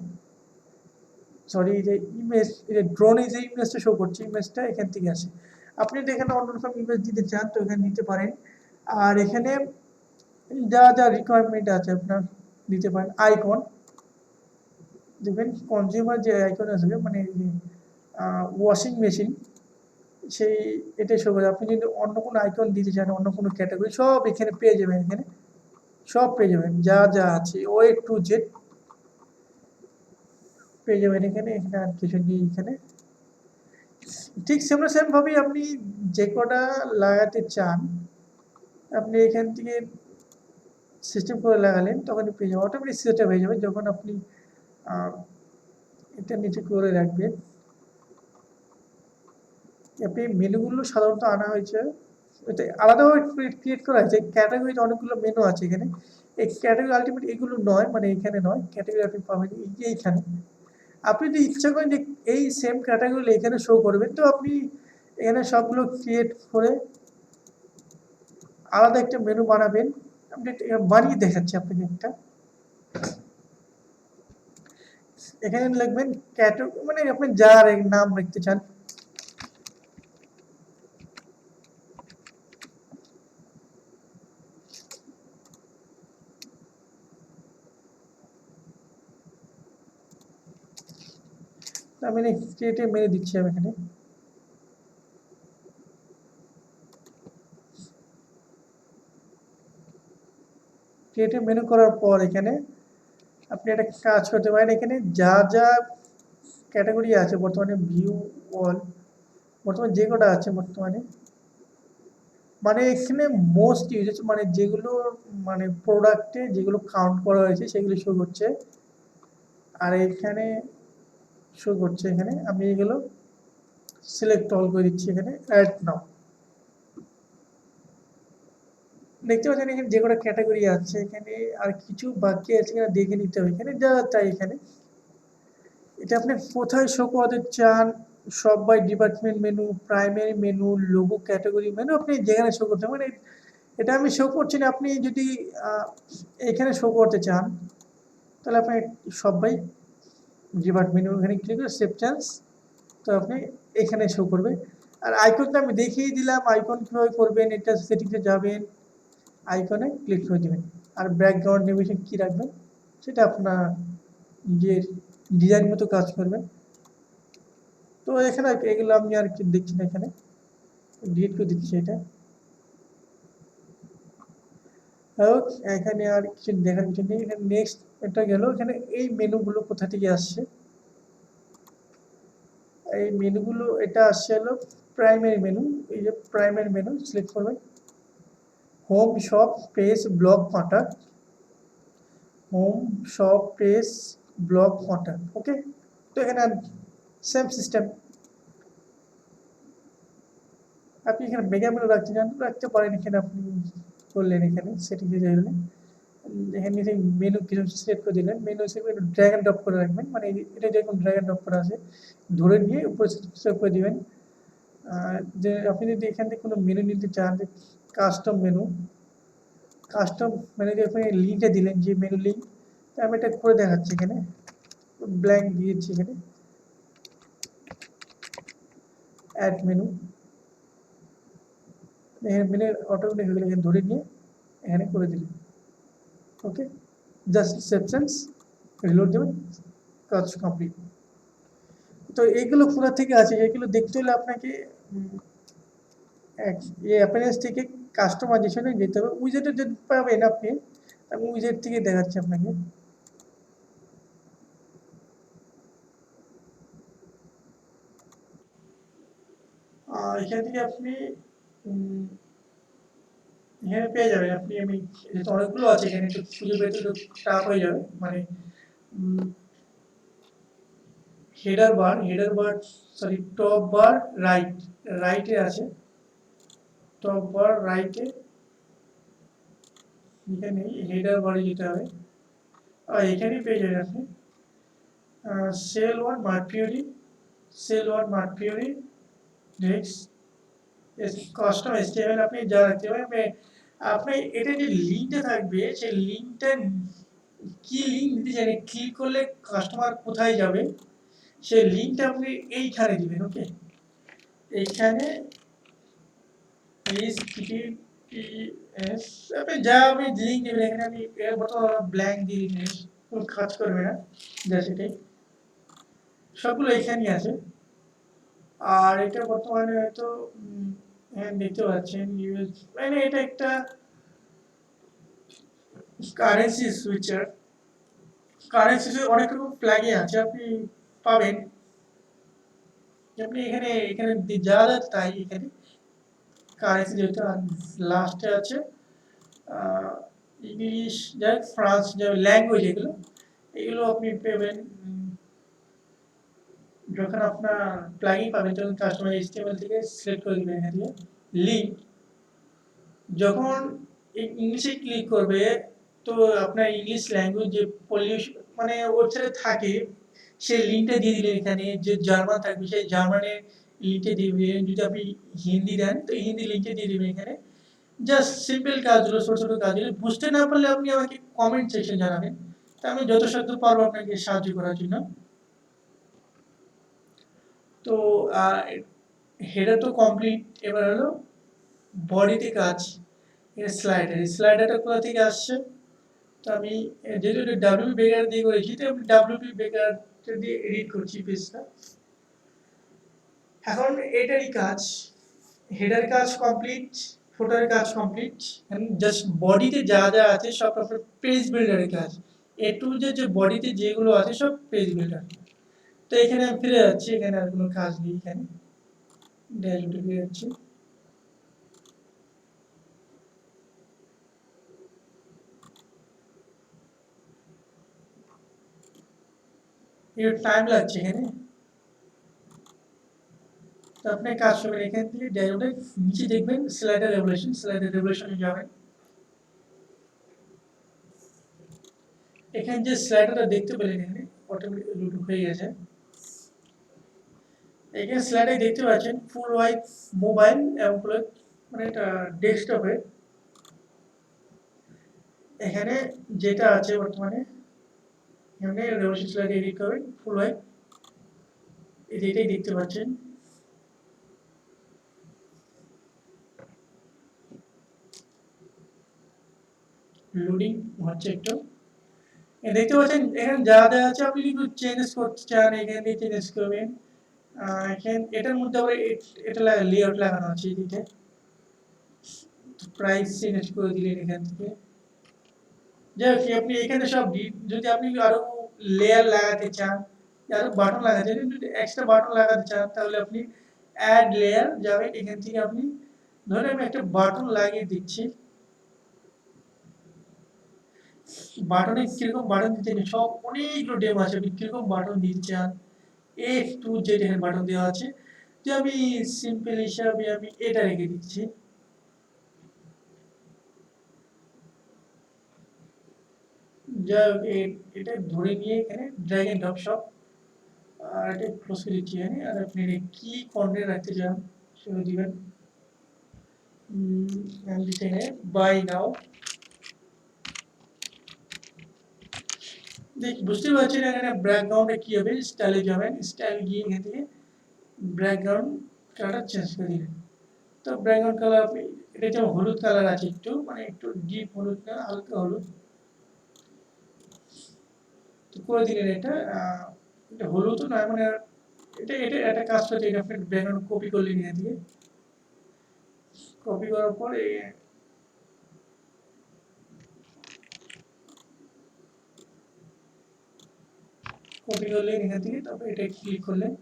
সরি এই যে ইমেজ, এই যে ড্রোনে যে ইমেজটা শো করছে ইমেজটা এখান থেকে আসে। আপনি যদি এখানে অন্যরকম ইমেজ দিতে চান তো এখানে নিতে পারেন। আর এখানে যা যা রিকোয়ারমেন্ট আছে আপনার দিতে পারেন। আইকন দেখবেন কনজিউমার যে আইকন আসবে মানে ওয়াশিং মেশিন, সেই এটা শো করে। আপনি যদি অন্য কোনো আইকন দিতে চান, অন্য কোনো ক্যাটাগরি, সব এখানে পেয়ে যাবেন। এখানে সব পেয়ে যাবেন, যা যা আছে A to Z পেয়ে যাবেন এখানে। এখানে আর কিছু নেই এখানে। ঠিক সেম ভাবেই আপনি যে কটা লাগাতে চান আপনি এখান থেকে সিস্টেম করে লাগালেন, তখন পেয়ে যাবেন, অটোমেটিক সেটআপ হয়ে যাবে। যখন আপনি এটা নিচে করে রাখবেন, আপনি মেনুগুলো সাধারণত আনা হয়েছে, এটা আলাদাভাবে ক্রিয়েট করা হয়েছে। ক্যাটাগরিতে অনেকগুলো মেনু আছে এখানে। এই ক্যাটাগরি আলটিমেট এগুলো নয়, মানে এখানে নয়, ক্যাটাগরি আপনি পাবেন এইখানে। আপনি যদি ইচ্ছা করেন যে এই সেম ক্যাটাগরি এখানে শো করবেন তো আপনি এখানে সবগুলো ক্রিয়েট করে আলাদা একটা মেনু বানাবেন। আপনি বানিয়ে দেখাচ্ছি আপনাকে একটা। এখানে লিখবেন ক্যাটাগরি, মানে আপনি যার নাম লিখতে চান। আমি ক্রিয়েটিভ মেনু দিচ্ছি আমি এখানে। ক্রিয়েটিভ মেনু করার পর এখানে আপনি একটা কাজ করতে পারেন, এখানে যা যা ক্যাটাগরি আছে বর্তমানে ভিউ অল, বর্তমানে যে কটা আছে বর্তমানে, মানে এখানে মোস্ট ইউজ মানে যেগুলো মানে প্রোডাক্টে যেগুলো কাউন্ট করা হয়েছে সেগুলো শো করছে। আর এখানে শো করছে, এখানে আমি এগুলো সিলেক্ট অল করে দিচ্ছি, এখানে অ্যাড নাও। দেখতে পাচ্ছেন এখানে যে কটা ক্যাটাগরি আছে, এখানে আর কিছু বাকি আছে কিনা দেখে নিতে হবে। এখানে যা চাই এখানে, এটা আপনি কোথায় শো করাতে চান, সব by department menu, primary menu, logo category menu, আপনি যেখানে শো করতে মানে এটা আমি শো করছি না। আপনি যদি এখানে শো করতে চান তাহলে আপনি সব বাই ডিপার্টমেন্ট এখানে ক্লিক করে সেভ চেঞ্জ, তো আপনি এখানে শো করবে। আর আইকনটা আমি দেখিয়ে দিলাম আইকন কীভাবে করবেন। এটা সেটিংসে যাবেন, আইকনে ক্লিক করে দেবেন, আর ব্যাকগ্রাউন্ড নেভিগেশন কী রাখবেন সেটা আপনার নিজের ডিজাইন মতো কাজ করবেন। তো এখানে এগুলো আমি আর কি দেখছি না, এখানে ডিলিট করে দিচ্ছি এটা। এখানে আর কিছু দেখার কিছু নেই। এখানে নেক্সট এটা গেল, এখানে এই মেনুগুলো কোথা থেকে আসছে, এই মেনুগুলো এটা আসছে হলো প্রাইমারি মেনু। এই যে প্রাইমারি মেনু সিলেক্ট করবেন, home shop page blog contact, home shop page blog contact, okay. তো এখানে সেম সিস্টেম, আপনি এখানে মেগা মেনু রাখতে চান রাখতে পারেন। এখানে আপনি করলেন, এখানে সেটিংসে যাবেন, এখানে নিচে মেনু কিছু সিলেক্ট করে দিলেন, মেনু হিসেবে ড্র্যাগ অ্যান্ড ড্রপ করে রাখবেন, মানে এটা যেরকম ড্র্যাগ অ্যান্ড ড্রপ করা আছে ধরে নিয়ে উপরে সিলেক্ট করে দিবেন। যে আপনি যদি এখান থেকে কোনো মেনু নিতে চান, কাস্টম মেনু, কাস্টম মেনু দিয়ে আপনি লিঙ্কটা দিলেন যে মেনু লিঙ্ক, আমি এটা করে দেখাচ্ছি। এখানে ব্ল্যাঙ্ক দিয়েছি, এখানে অ্যাড মেনু, এখানে মেনু অটোমেটিক হয়ে গেলে এখানে ধরে নিয়ে এখানে করে দিলেন, ওকে। জাস্ট সেপশনস রিলোড দেবেন, কাজ কমপ্লিট। তো এইগুলো কোথা থেকে আছে, এগুলো দেখতে হলে আপনাকে এই অ্যাপিয়ারেন্স থেকে কাস্টমাইজেশনে যেতে হবে। উইজেটে যদি পাবেন আপনি, আমি উইজেট থেকে দেখাচ্ছি আপনাকে। এখান থেকে আপনি এখানে পেয়ে যাবেন। আপনি আমি যেহেতু অনেকগুলো আছে এখানে একটু খুঁজে পেতে একটু টাফ হয়ে যাবে, মানে হেডার বার সরি টপ বার রাইটে আছে, টপ বার রাইটে এখানে হেডার বারে যেতে হবে, এখানেই পেয়ে যাবেন আপনি sale one mercury next custom HTML আপনি যা রাখতে পারেন। আপনি এটা যে লিঙ্কটা থাকবে সেই লিঙ্কটা কি লিঙ্ক দিতে চান, ক্লিক করলে কাস্টমার কোথায় যাবে সেই লিঙ্কটা আপনি এইখানে দিবেন, ওকে। এইখানে আপনি যা আপনি লিঙ্ক দেবেন, এখানে আমি ব্ল্যাঙ্ক দিয়ে দিন, কোনো কাজ করবে না, যা সেটাই সবগুলো এখানেই আছে। আর এটা বর্তমানে হয়তো দেখতে পাচ্ছেন ইউএস, মানে এটা একটা কারেন্সি সুইচার। কারেন্সি অনেক রকম ফ্ল্যাগে আছে, আপনি পাবেন। আপনি এখানে এখানে যা যা তাই এখানে কারেন্সি যেটা লাস্টে আছে ইংলিশ, যা ফ্রান্স, যা ল্যাঙ্গুয়েজ এগুলো এগুলো আপনি পেবেন যখন আপনার প্লাগইন পাবেন, তখন কাস্টমার এইচটিএমএল থেকে সিলেক্ট করে দিবেন এখান থেকে লিঙ্ক। যখন ইংলিশে ক্লিক করবে তো আপনার ইংলিশ ল্যাঙ্গুয়েজ যে পলিউশন মানে ওয়েবসাইটে থাকে সেই লিঙ্কটা দিয়ে দিলেন। এখানে যে জার্মান থাকবে সেই জার্মানের লিঙ্কটা দিয়ে দিলেন। যদি আপনি হিন্দি দেন তো হিন্দি লিঙ্কটা দিয়ে দেবেন। এখানে জাস্ট সিম্পল কাজগুলো, ছোটো ছোটো কাজগুলো বুঝতে না পারলে আপনি আমাকে কমেন্ট সেকশন জানাবেন, তা আমি যথাসাধ্য পারবো আপনাকে সাহায্য করার জন্য। তো হেডার তো কমপ্লিট, এবার হলো বডিতে কাজ। স্লাইডারটা কোথা থেকে আসছে, তো আমি যেহেতু ডাব্লিউপি বেকার দিয়ে করেছি তো আমি ডাব্লিউপি বেকার দিয়ে এডিট করছি পেজটা। এখন এটারই কাজ, হেডার কাজ কমপ্লিট, ফুটারের কাজ কমপ্লিট, জাস্ট বডিতে যা যা আছে সব আপনার পেজ বিল্ডারের কাজ। এ টু যে বডিতে যেগুলো আছে সব পেজ বিল্ডার। তো এখানে আমি ফিরে যাচ্ছি, এখানে আর কোনো কাজ নেই, এখানে ড্যাশবোর্ডে ফিরে যাচ্ছি। একটু টাইম লাগছে এখানে। তো আপনি কাজ করবেন এখান থেকে ড্যাশবোর্ডে নিচে দেখবেন স্লাইডার রেভলিউশন, স্লাইডার রেভলিউশনে যাবেন। এখানে যে স্লাইডারটা দেখতে পেলেন এখানে অটোমেটিক লুট হয়ে গেছে। এখানে স্লাইডে দেখতে পাচ্ছেন ফুল ওয়াইড মোবাইল এবং মানে এটা ডেস্কটপে এখানে যেটা আছে বর্তমানে এখানে রেভলিউশন স্লাইড এডিট করবেন ফুল ওয়াইড, এটাই দেখতে পাচ্ছেন। লোডিং হচ্ছে একটু, দেখতে পাচ্ছেন এখানে যা দেওয়া আছে আপনি যদি চেঞ্জ করতে চান এখানে চেঞ্জ করবেন। এখানে এটার মধ্যে আবার এটা লেআউট লাগানো আছে এদিকে, প্রাইস চেঞ্জ করে দিলেন এখান থেকে। যাই হোক আপনি এখানে সব যদি আপনি আরো লেয়ার লাগাতে চান, আরো বাটন লাগাতে চান, যদি এক্সট্রা বাটন লাগাতে চান তাহলে আপনি অ্যাড লেয়ার যাবেন, এখান থেকে আপনি ধরে আমি একটা বাটন লাগিয়ে দিচ্ছি। বাটনে কিরকম বাটন দিতে সব অনেকগুলো ডেম আছে, আপনি কিরকম বাটন দিতে চান এ টু জেড এখানে বাটন দেওয়া আছে। যে আমি সিম্পল হিসাবে আমি এটা রেখে দিচ্ছি। যা এটা ধরে নিয়ে এখানে ড্র্যাগ এন্ড ড্রপ সব আর এটা ক্লোজ করে দিচ্ছি এখানে। আর আপনি কি কর্নারে রাখতে চান সেটা দিবেন। আমি দিচ্ছি এখানে বাই নাও। দেখ বুঝতে পারছেন এখানে ব্যাকগ্রাউন্ডে কি হবে, স্টাইলে যাবেন, স্টাইল গিয়ে এখান থেকে ব্যাকগ্রাউন্ড কালার চেঞ্জ করে দিবেন। তো ব্যাকগ্রাউন্ড কালার আপনি এটা যেমন হলুদ কালার আছে একটু, মানে একটু ডিপ হলুদ না হালকা হলুদ, তো করে দিলেন এটা। এটা হলুদ নয় মানে এটা এটা একটা কাজ করছে, এটা আপনি ব্যাকগ্রাউন্ড কপি করলেন এখান থেকে। কপি করার পরে কপি করলেন এখান থেকে, তারপরে এটা ক্লিক করলেন,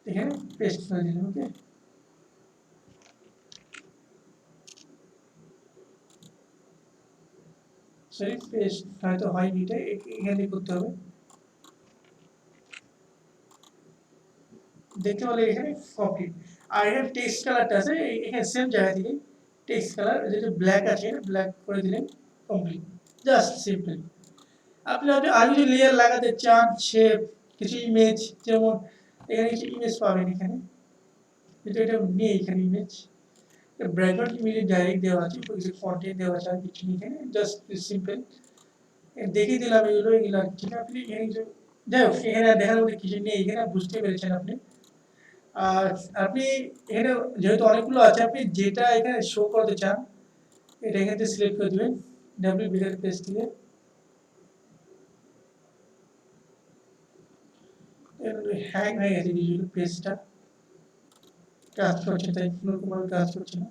এখানে পেস্ট করে দিলেন। ওকে, সরি পেস্ট হয়তো হয়নি, এটা এখানে করতে হবে। দেখতে পেলে এখানে কপি। আর এখানে টেক্সট কালারটা আছে এখানে সেম জায়গা থেকে টেক্সট কালার যেটা ব্ল্যাক আছে ব্ল্যাক করে দিলেন, কমপ্লিট। Just simple. আপনি আর কিছু লেয়ার লাগাতে চান, শেপ কিছু ইমেজ, যেমন এখানে কিছু ইমেজ পাবেন এখানে, কিন্তু এটা নেই এখানে ইমেজ। ব্যাকগ্রাউন্ড ইমেজ ডাইরেক্ট দেওয়া আছে, কিছু কন্টেন্ট দেওয়া আছে, আর কিছু নেই এখানে, জাস্ট সিম্পল দেখিয়ে দিলাম এগুলো। এগুলো ঠিক আপনি এখানে যাই হোক এখানে দেখার মধ্যে কিছু নেই, এখানে বুঝতে পেরেছেন আপনি। আর আপনি এখানে যেহেতু অনেকগুলো আছে, আপনি যেটা এখানে শো করতে চান এটা এখান থেকে সিলেক্ট করে দেবেন ডাব্লিউ বিটার পেজ থেকে। হ্যাং হয়ে গেছে কিছু পেজটা, কাজ করছে তাই কোনোরকমভাবে কাজ করছে না।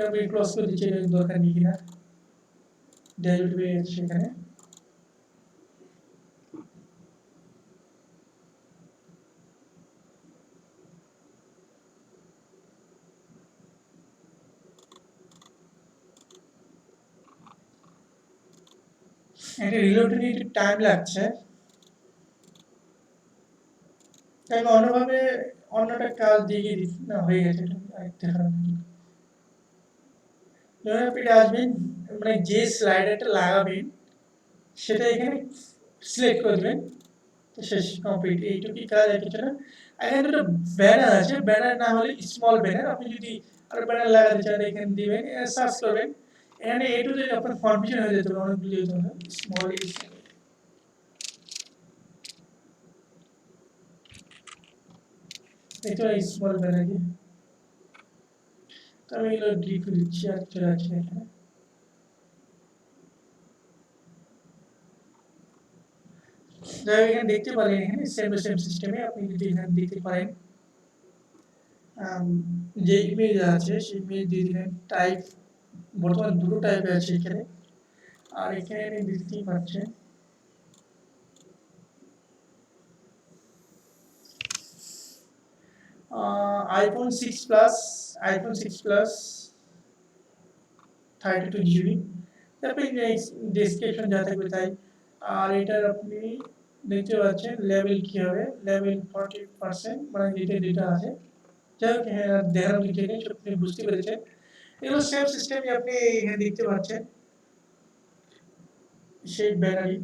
আমি ক্লোজ করে দিচ্ছি, এটা দরকার নেই কিনা ড্যাশবোর্ড পেয়ে গেছে সেখানে। এটা রিলোড নিতে একটু টাইম লাগছে, তাই আমি অন্যভাবে অন্যটা কাজ দিয়ে দিচ্ছি না, হয়ে গেছে এটা আরেকটা কারণ। যখন আপনি এটা আসবেন মানে যে স্লাইডারটা লাগাবেন সেটা এখানে সিলেক্ট করে দেবেন, তো শেষ কমপ্লিট। এইটুকুই কাজ, আর কিছু না। এখানে দুটো ব্যানার আছে, ব্যানার না হলে স্মল ব্যানার, আপনি যদি আরো ব্যানার লাগাতে চান এখানে দিবেন, সার্চ করবেন। এখানে এ টু জেড আপনার কনফিউশন হয়ে যেতে পারে, অনেকগুলো যেতে হবে স্মল এটা স্মল ব্যানার দিয়ে। তো আমি এগুলো ডিলিট করে দিচ্ছি, আর চলে আসছে এখানে। যাই হোক, এখানে দেখতে পারেন এখানে সেম টু সেম সিস্টেমে আপনি যদি এখানে দেখতে পারেন যে ইমেজ আছে সেই ইমেজ দিয়ে দিলেন টাইপ। বর্তমানে দুটো টাইপ আছে এখানে, আর এখানে দেখতেই পাচ্ছেন iPhone 6 plus, iPhone 6 plus 32 GB। তারপরে ডেসক্রিপশন যা থাকবে তাই। আর এটার আপনি দেখতে পাচ্ছেন লেভেল কি হবে, লেভেল 40%, মানে যেটা যেটা আছে। যাই হোক, হ্যাঁ, দেখানোর কিছু নেই, আপনি বুঝতে পেরেছেন। এগুলো সেম সিস্টেমই আপনি এখানে দেখতে পাচ্ছেন, সেই ব্যাটারি।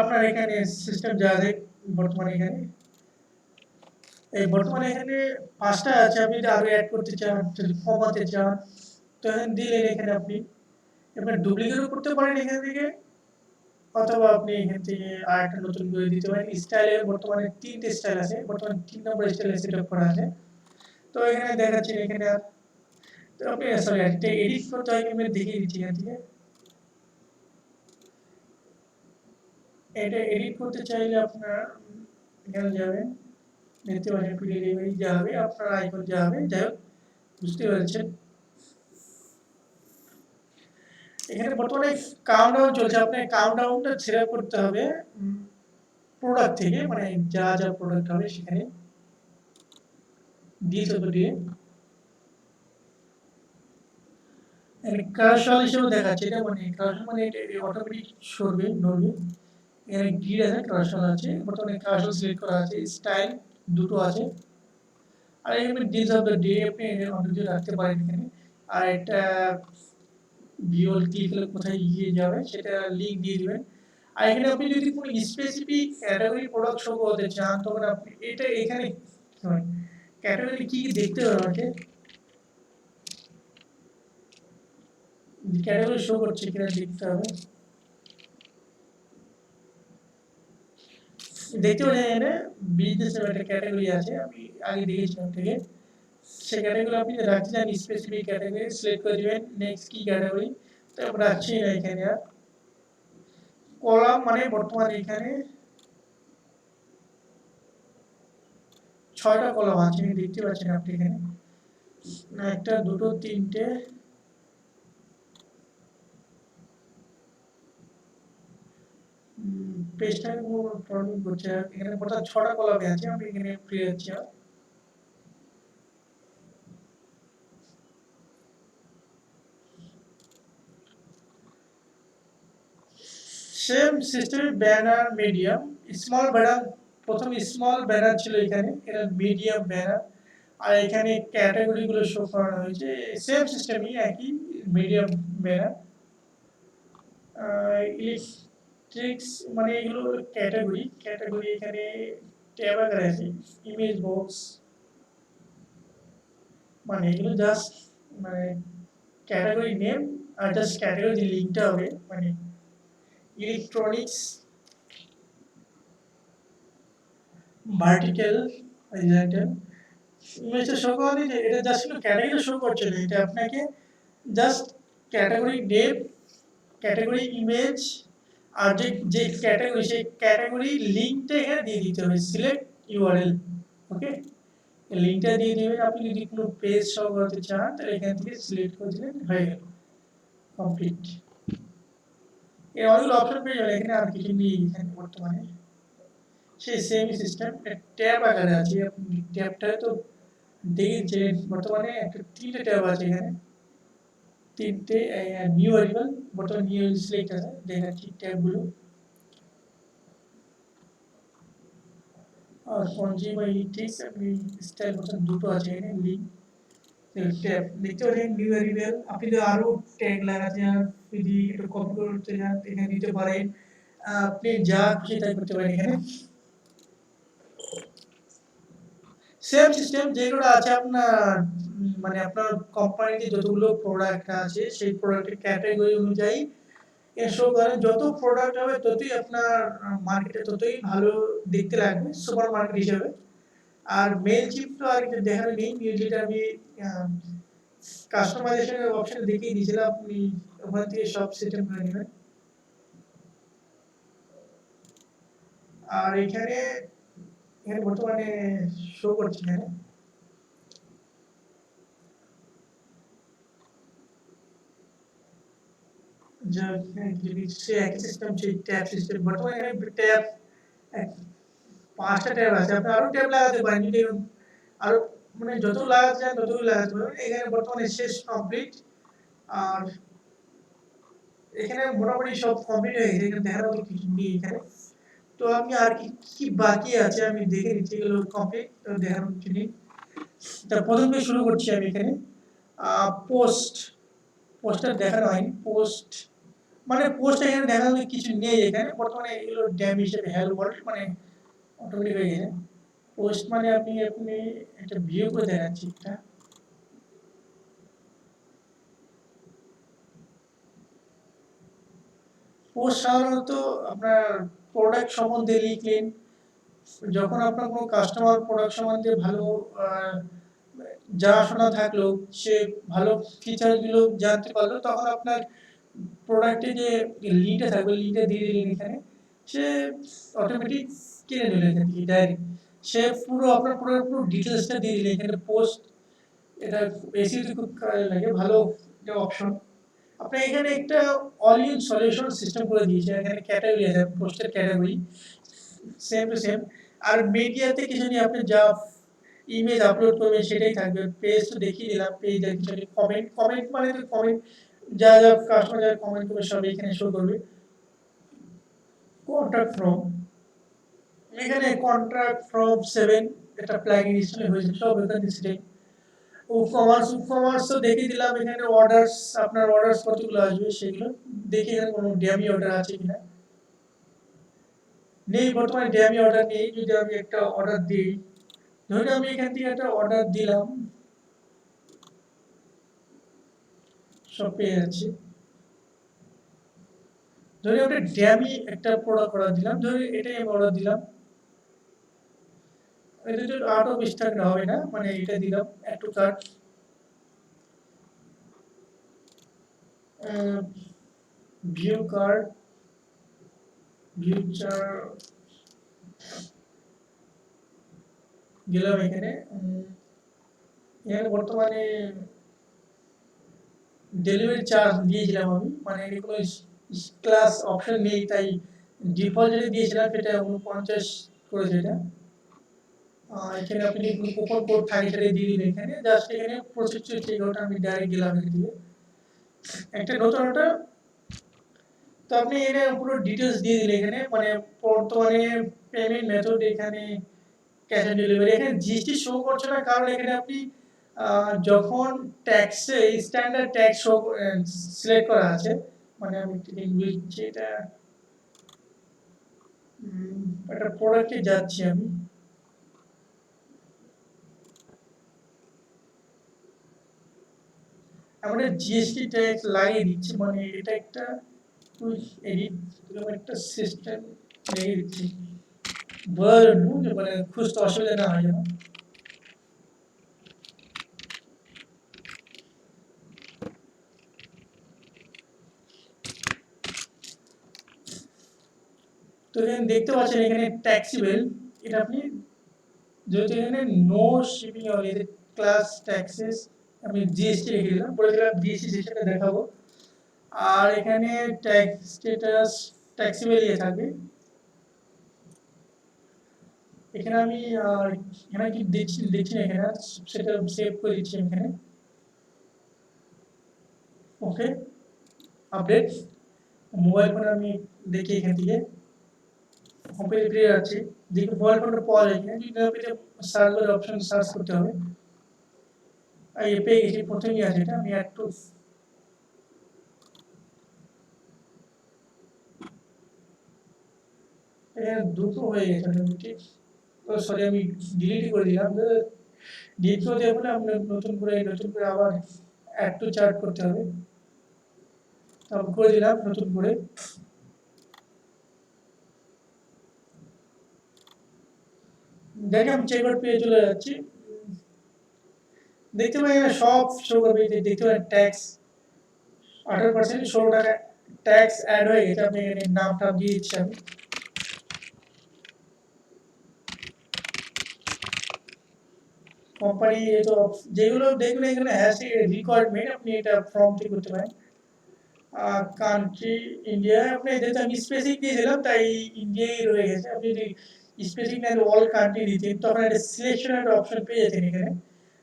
আপনার এখানে সিস্টেম যা আছে বর্তমানে এখানে, এই বর্তমানে এখানে 5টা আছে। আপনি যদি আরো অ্যাড করতে চান, যদি কমাতে চান, তো এখানে দিলেন এখানে আপনি এবার ডুপ্লিকেটও করতে পারেন এখান থেকে, অথবা আপনি এখান থেকে আরেকটা নতুন করে দিতে পারেন। স্টাইলে বর্তমানে 3টে স্টাইল আছে, বর্তমানে 3 নম্বর স্টাইলে সেটআপ করা আছে। তো এখানে দেখাচ্ছি এখানে তো আপনি সরি, একটা এডিট করতে হয়, আমি দেখিয়ে দিচ্ছি এখান থেকে। এটা এডিট করতে চাইলে আপনার এখানে যাবেন, দেখতে পাচ্ছেন পিডিএফ যা হবে, আপনার আইকন যা হবে, যাই হোক বুঝতে পারছেন। এখানে বর্তমানে কাউন্টডাউন চলছে, আপনার কাউন্টডাউনটা ছেড়ে করতে হবে প্রোডাক্ট থেকে, মানে যা যা প্রোডাক্ট হবে সেখানে দিয়ে এখানে কার্সল হিসেবে দেখাচ্ছে। এটা মানে কার্সল মানে এটা অটোমেটিক সরবে, নড়বে। এখানে গ্রিড আছে, কার্সল আছে, বর্তমানে কার্সল সিলেক্ট করা আছে, স্টাইল দুটো আছে। আর এখানে ডিজ অফ দ্য ডে আপনি অন্য কিছু রাখতে পারেন এখানে। আর এটা ভিউল ক্লিক করলে কোথায় গিয়ে যাবে সেটা লিংক দিয়ে দিবেন। আর এখানে আপনি যদি কোনো স্পেসিফিক ক্যাটাগরি প্রোডাক্ট শো করতে চান, তখন আপনি এটা এখানে ক্যাটাগরি কি কি দেখতে হবে, আমাকে ক্যাটাগরি শো করছে কিনা দেখতে হবে। দেখতে পাচ্ছেন এখানে বিজনেস এর একটা ক্যাটাগরি আছে, আমি আগে দেখেছিলাম থেকে। সেই ক্যাটাগরি আপনি রাখতে চান স্পেসিফিক ক্যাটাগরি, সিলেক্ট করে দিবেন নেক্সট কি ক্যাটাগরি। তো আমরা রাখছি না এখানে। আর কলাম মানে বর্তমানে এখানে 6টা কলাম আছে, দেখতে পাচ্ছেন আপনি এখানে। একটা, দুটো, তিনটে, পেজটা প্রবলেম করছে। এখানে টোটাল 6টা কলামে আছে, আমি এখানে ফিরে যাচ্ছি। Same system banner medium small banner, প্রথম স্মল ব্যানার ছিল এখানে, এটা মিডিয়াম ব্যানার। আর এখানে ক্যাটাগরি গুলো শো করানো হয়েছে সেম সিস্টেমই, একই মিডিয়াম ব্যানার। ইলেকট্রিক্স মানে এগুলো ক্যাটাগরি, ক্যাটাগরি এখানে ট্যাব আকারে আছে। ইমেজ বক্স মানে এগুলো জাস্ট মানে ক্যাটাগরি নেম, আর জাস্ট ক্যাটাগরি লিঙ্কটা হবে, মানে ইলেকট্রনিক্স ভার্টিক্যাল হরিজন্টাল। ইমেজটা শো করে যে এটা জাস্ট কোনো ক্যাটাগরি শো করছে না, এটা আপনাকে just category name, category image, আর যে যে ক্যাটাগরি সেই ক্যাটাগরি লিঙ্কটা এখানে দিয়ে দিতে হবে, সিলেক্ট ইউআরএল। ওকে, লিঙ্কটা দিয়ে দিবেন। আপনি যদি কোনো পেজ শো করতে চান তাহলে এখান থেকে সিলেক্ট করে দিলেন, হয়ে গেল কমপ্লিট। এর অনেকগুলো অপশন পেয়ে যাবেন এখানে, আর কিছু নেই এখানে বর্তমানে। সেই সেম সিস্টেম ট্যাব আকারে আছে, আপনি ট্যাবটা তো দেখেছেন। বর্তমানে একটা 3টে ট্যাব আছে এখানে, 3টে। নিউ অ্যারিভাল, বর্তমানে নিউ সিলেক্ট আছে, দেখাচ্ছি ট্যাবগুলো। আর কনজিউমার ইলেকট্রিক্স আপনি স্টাইল বর্তমানে দুটো আছে এখানে, লিঙ্ক ট্যাব দেখতে পাচ্ছেন। নিউ অ্যারিভাল, আপনি যদি আরও ট্যাগ লাগাতে চান, যদি একটু কপি করতে চান এখানে দিতে পারেন। আপনি যা খুশি তাই করতে পারেন এখানে। সেম সিস্টেম যেগুলো আছে আপনার, মানে আপনার কোম্পানিতে যতগুলো প্রোডাক্ট আছে সেই প্রোডাক্টের ক্যাটাগরি অনুযায়ী এর শো করে। যত প্রোডাক্ট হবে ততই আপনার মার্কেটে ততই ভালো দেখতে লাগবে সুপার মার্কেট হিসেবে। আর মেল চিপ তো আর কিছু দেখানো নেই, যেটা আমি কাস্টমাইজেশনের অপশন দেখিয়ে দিয়েছিলাম, আপনি ওখান থেকে সব সিস্টেম করে নেবেন। আর এখানে এখানে বর্তমানে শো করছে এখানে যে যদি সে একই সিস্টেম সেই ট্যাব সিস্টেম বর্তমানে এখানে ট্যাব পাঁচটা ট্যাব আছে, আপনি আরো ট্যাব লাগাতে পারেন যদি আরো মানে যত লাগাতে চান ততই লাগাতে পারেন। এখানে বর্তমানে শেষ কমপ্লিট। আর এখানে মোটামুটি সব কমপ্লিট হয়ে গেছে, এখানে দেখার মতো কিছু নেই এখানে। তো আমি আর কি কি বাকি আছে আমি দেখে নিচ্ছি, এগুলো কমপ্লিট তো দেখার মতো কিছু নেই। তা প্রথমে শুরু করছি আমি এখানে পোস্ট পোস্টার দেখানো হয়নি। পোস্ট মানে পোস্ট এখানে দেখানো কিছু নেই, এখানে বর্তমানে এগুলো ড্যাম হিসেবে হেল্প ওয়ার্ল্ড মানে অটোমেটিক হয়ে গেছে। পোস্ট মানে আপনি আপনি একটা ভিউ করে দেখাচ্ছি একটা পোস্ট সাধারণত আপনার প্রোডাক্ট সম্বন্ধে লিখলেন, যখন আপনার কোনো কাস্টমার প্রোডাক্ট সম্বন্ধে ভালো জানাশোনা থাকলো, সে ভালো ফিচারগুলো জানতে পারলো, তখন আপনার প্রোডাক্টে যে লিঙ্কটা থাকবে লিঙ্কটা দিয়ে দিলেন এখানে, সে অটোমেটিক কিনে নিল এখান থেকে ডাইরেক্ট। সে পুরো আপনার প্রোডাক্ট পুরো ডিটেলসটা দিয়ে দিলেন এখানে। পোস্ট এটা এসিওতে খুব কাজে লাগে, ভালো একটা অপশন। আপনি এখানে একটা অল ইন সলিউশন সিস্টেম করে দিয়েছে, এখানে ক্যাটাগরি আছে পোস্টের ক্যাটাগরি সেম টু সেম। আর মিডিয়াতে কিছু নেই, আপনি যা ইমেজ আপলোড করবেন সেটাই থাকবে। পেজ তো দেখিয়ে দিলাম, পেজ দেখছি। কমেন্ট কমেন্ট মানে তো কমেন্ট যা যা কাস্টমার যা কমেন্ট করবে সব এখানে শো করবে। কন্ট্যাক্ট ফ্রম এখানে কন্ট্রাক্ট ফ্রম 7 একটা প্লাগইন ইনস্টল হয়েছে, সব এখানে সেটাই। কমার্স তো দেখিয়ে দিলাম এখানে। অর্ডারস আপনার অর্ডারস কতগুলো আসবে সেগুলো দেখে এখানে কোনো ড্যামি অর্ডার আছে কিনা নেই, বর্তমানে ড্যামি অর্ডার নেই। যদি আমি একটা অর্ডার দিই, ধরুন আমি এখান থেকে একটা অর্ডার দিলাম, সব পেয়ে যাচ্ছি। ধরুন একটা ড্যামি একটা প্রোডাক্ট অর্ডার দিলাম, ধরুন এটাই আমি অর্ডার দিলাম। এটা তো আউট অফ স্টক হবে না, মানে এটা দিলাম একটু কার্ট ভিউ কার্ড ভিউচার গেলাম এখানে। এখানে বর্তমানে ডেলিভারি চার্জ দিয়েছিলাম আমি, মানে এর কোনো ক্লাস অপশন নেই, তাই ডিফল্ট যেটা দিয়েছিলাম সেটা 49 করেছে এটা। এখানে আপনি কুপন কোড থাকে সেটা দিয়ে দিন এখানে, জাস্ট এখানে প্রসেস চেক আউট আমি ডাইরেক্ট গেলাম এখান থেকে একটা নতুন একটা। তো আপনি এখানে পুরো ডিটেলস দিয়ে দিলে এখানে, মানে বর্তমানে পেমেন্ট মেথড এখানে ক্যাশ অন ডেলিভারি। এখানে জিএসটি শো করছে না, কারণ এখানে আপনি যখন ট্যাক্সে স্ট্যান্ডার্ড ট্যাক্স শো সিলেক্ট করা আছে, মানে আমি একটু লিখছি এটা একটা প্রোডাক্টে যাচ্ছি আমি। আমরা জিএসটি ট্যাক্স লাগিয়ে দিচ্ছি, মানে এটা একটা এডিট একটা সিস্টেম লাগিয়ে দিচ্ছি, মানে খুঁজতে অসুবিধা না হয় যেন। তো এখানে দেখতে পাচ্ছেন এখানে ট্যাক্সিবল, এটা আপনি যেহেতু এখানে no shipping or class taxes আমি জিএসটি লিখে দিলাম, বলেছিলাম জিএসটি সিস্টেমে দেখাবো। আর এখানে ট্যাক্স স্ট্যাটাস ট্যাক্সিবল ইয়ে থাকবে। এখানে আমি এখানে কি দেখছি না এখানে, সেটা সেভ করে দিচ্ছি এখানে। ওকে আপডেট মোবাইল ফোনে আমি দেখি এখান থেকে হোম পেজে ফিরে যাচ্ছি, দেখি মোবাইল ফোনটা পাওয়া যায় কিনা। যদি না পেতে সার্চ করে অপশন সার্চ করতে হবে। এই পেয়ে গেছি, প্রথমেই আছে এটা। আমি একটু এখানে দুটো হয়ে গেছে অটোমেটিক। তো সরি আমি ডিলিট করে দিলাম। ডিলিট করে দেওয়ার পরে আমরা নতুন করে আবার অ্যাড টু চার্ট করতে হবে। তারপর করে দিলাম নতুন করে। দেখে আমি চেক আউট পেয়ে চলে যাচ্ছি। দেখতে পাই এখানে সব শো করবে, দেখতে পাই ট্যাক্স 18% 16 টাকা ট্যাক্স অ্যাড হয়ে গেছে। আপনি এখানে নাম টাম দিয়ে দিচ্ছি আমি। কোম্পানি তো যেগুলো দেখবেন এখানে হ্যাশ রিকোয়ারমেন্ট আপনি এটা ফর্ম থেকে করতে পারেন। কান্ট্রি ইন্ডিয়া আপনি যেহেতু আমি স্পেসিফিক দিয়েছিলাম তাই ইন্ডিয়াই রয়ে গেছে। আপনি যদি স্পেসিফিক না অল কান্ট্রি দিতেন তখন একটা সিলেকশন একটা অপশন পেয়ে যেতেন এখানে।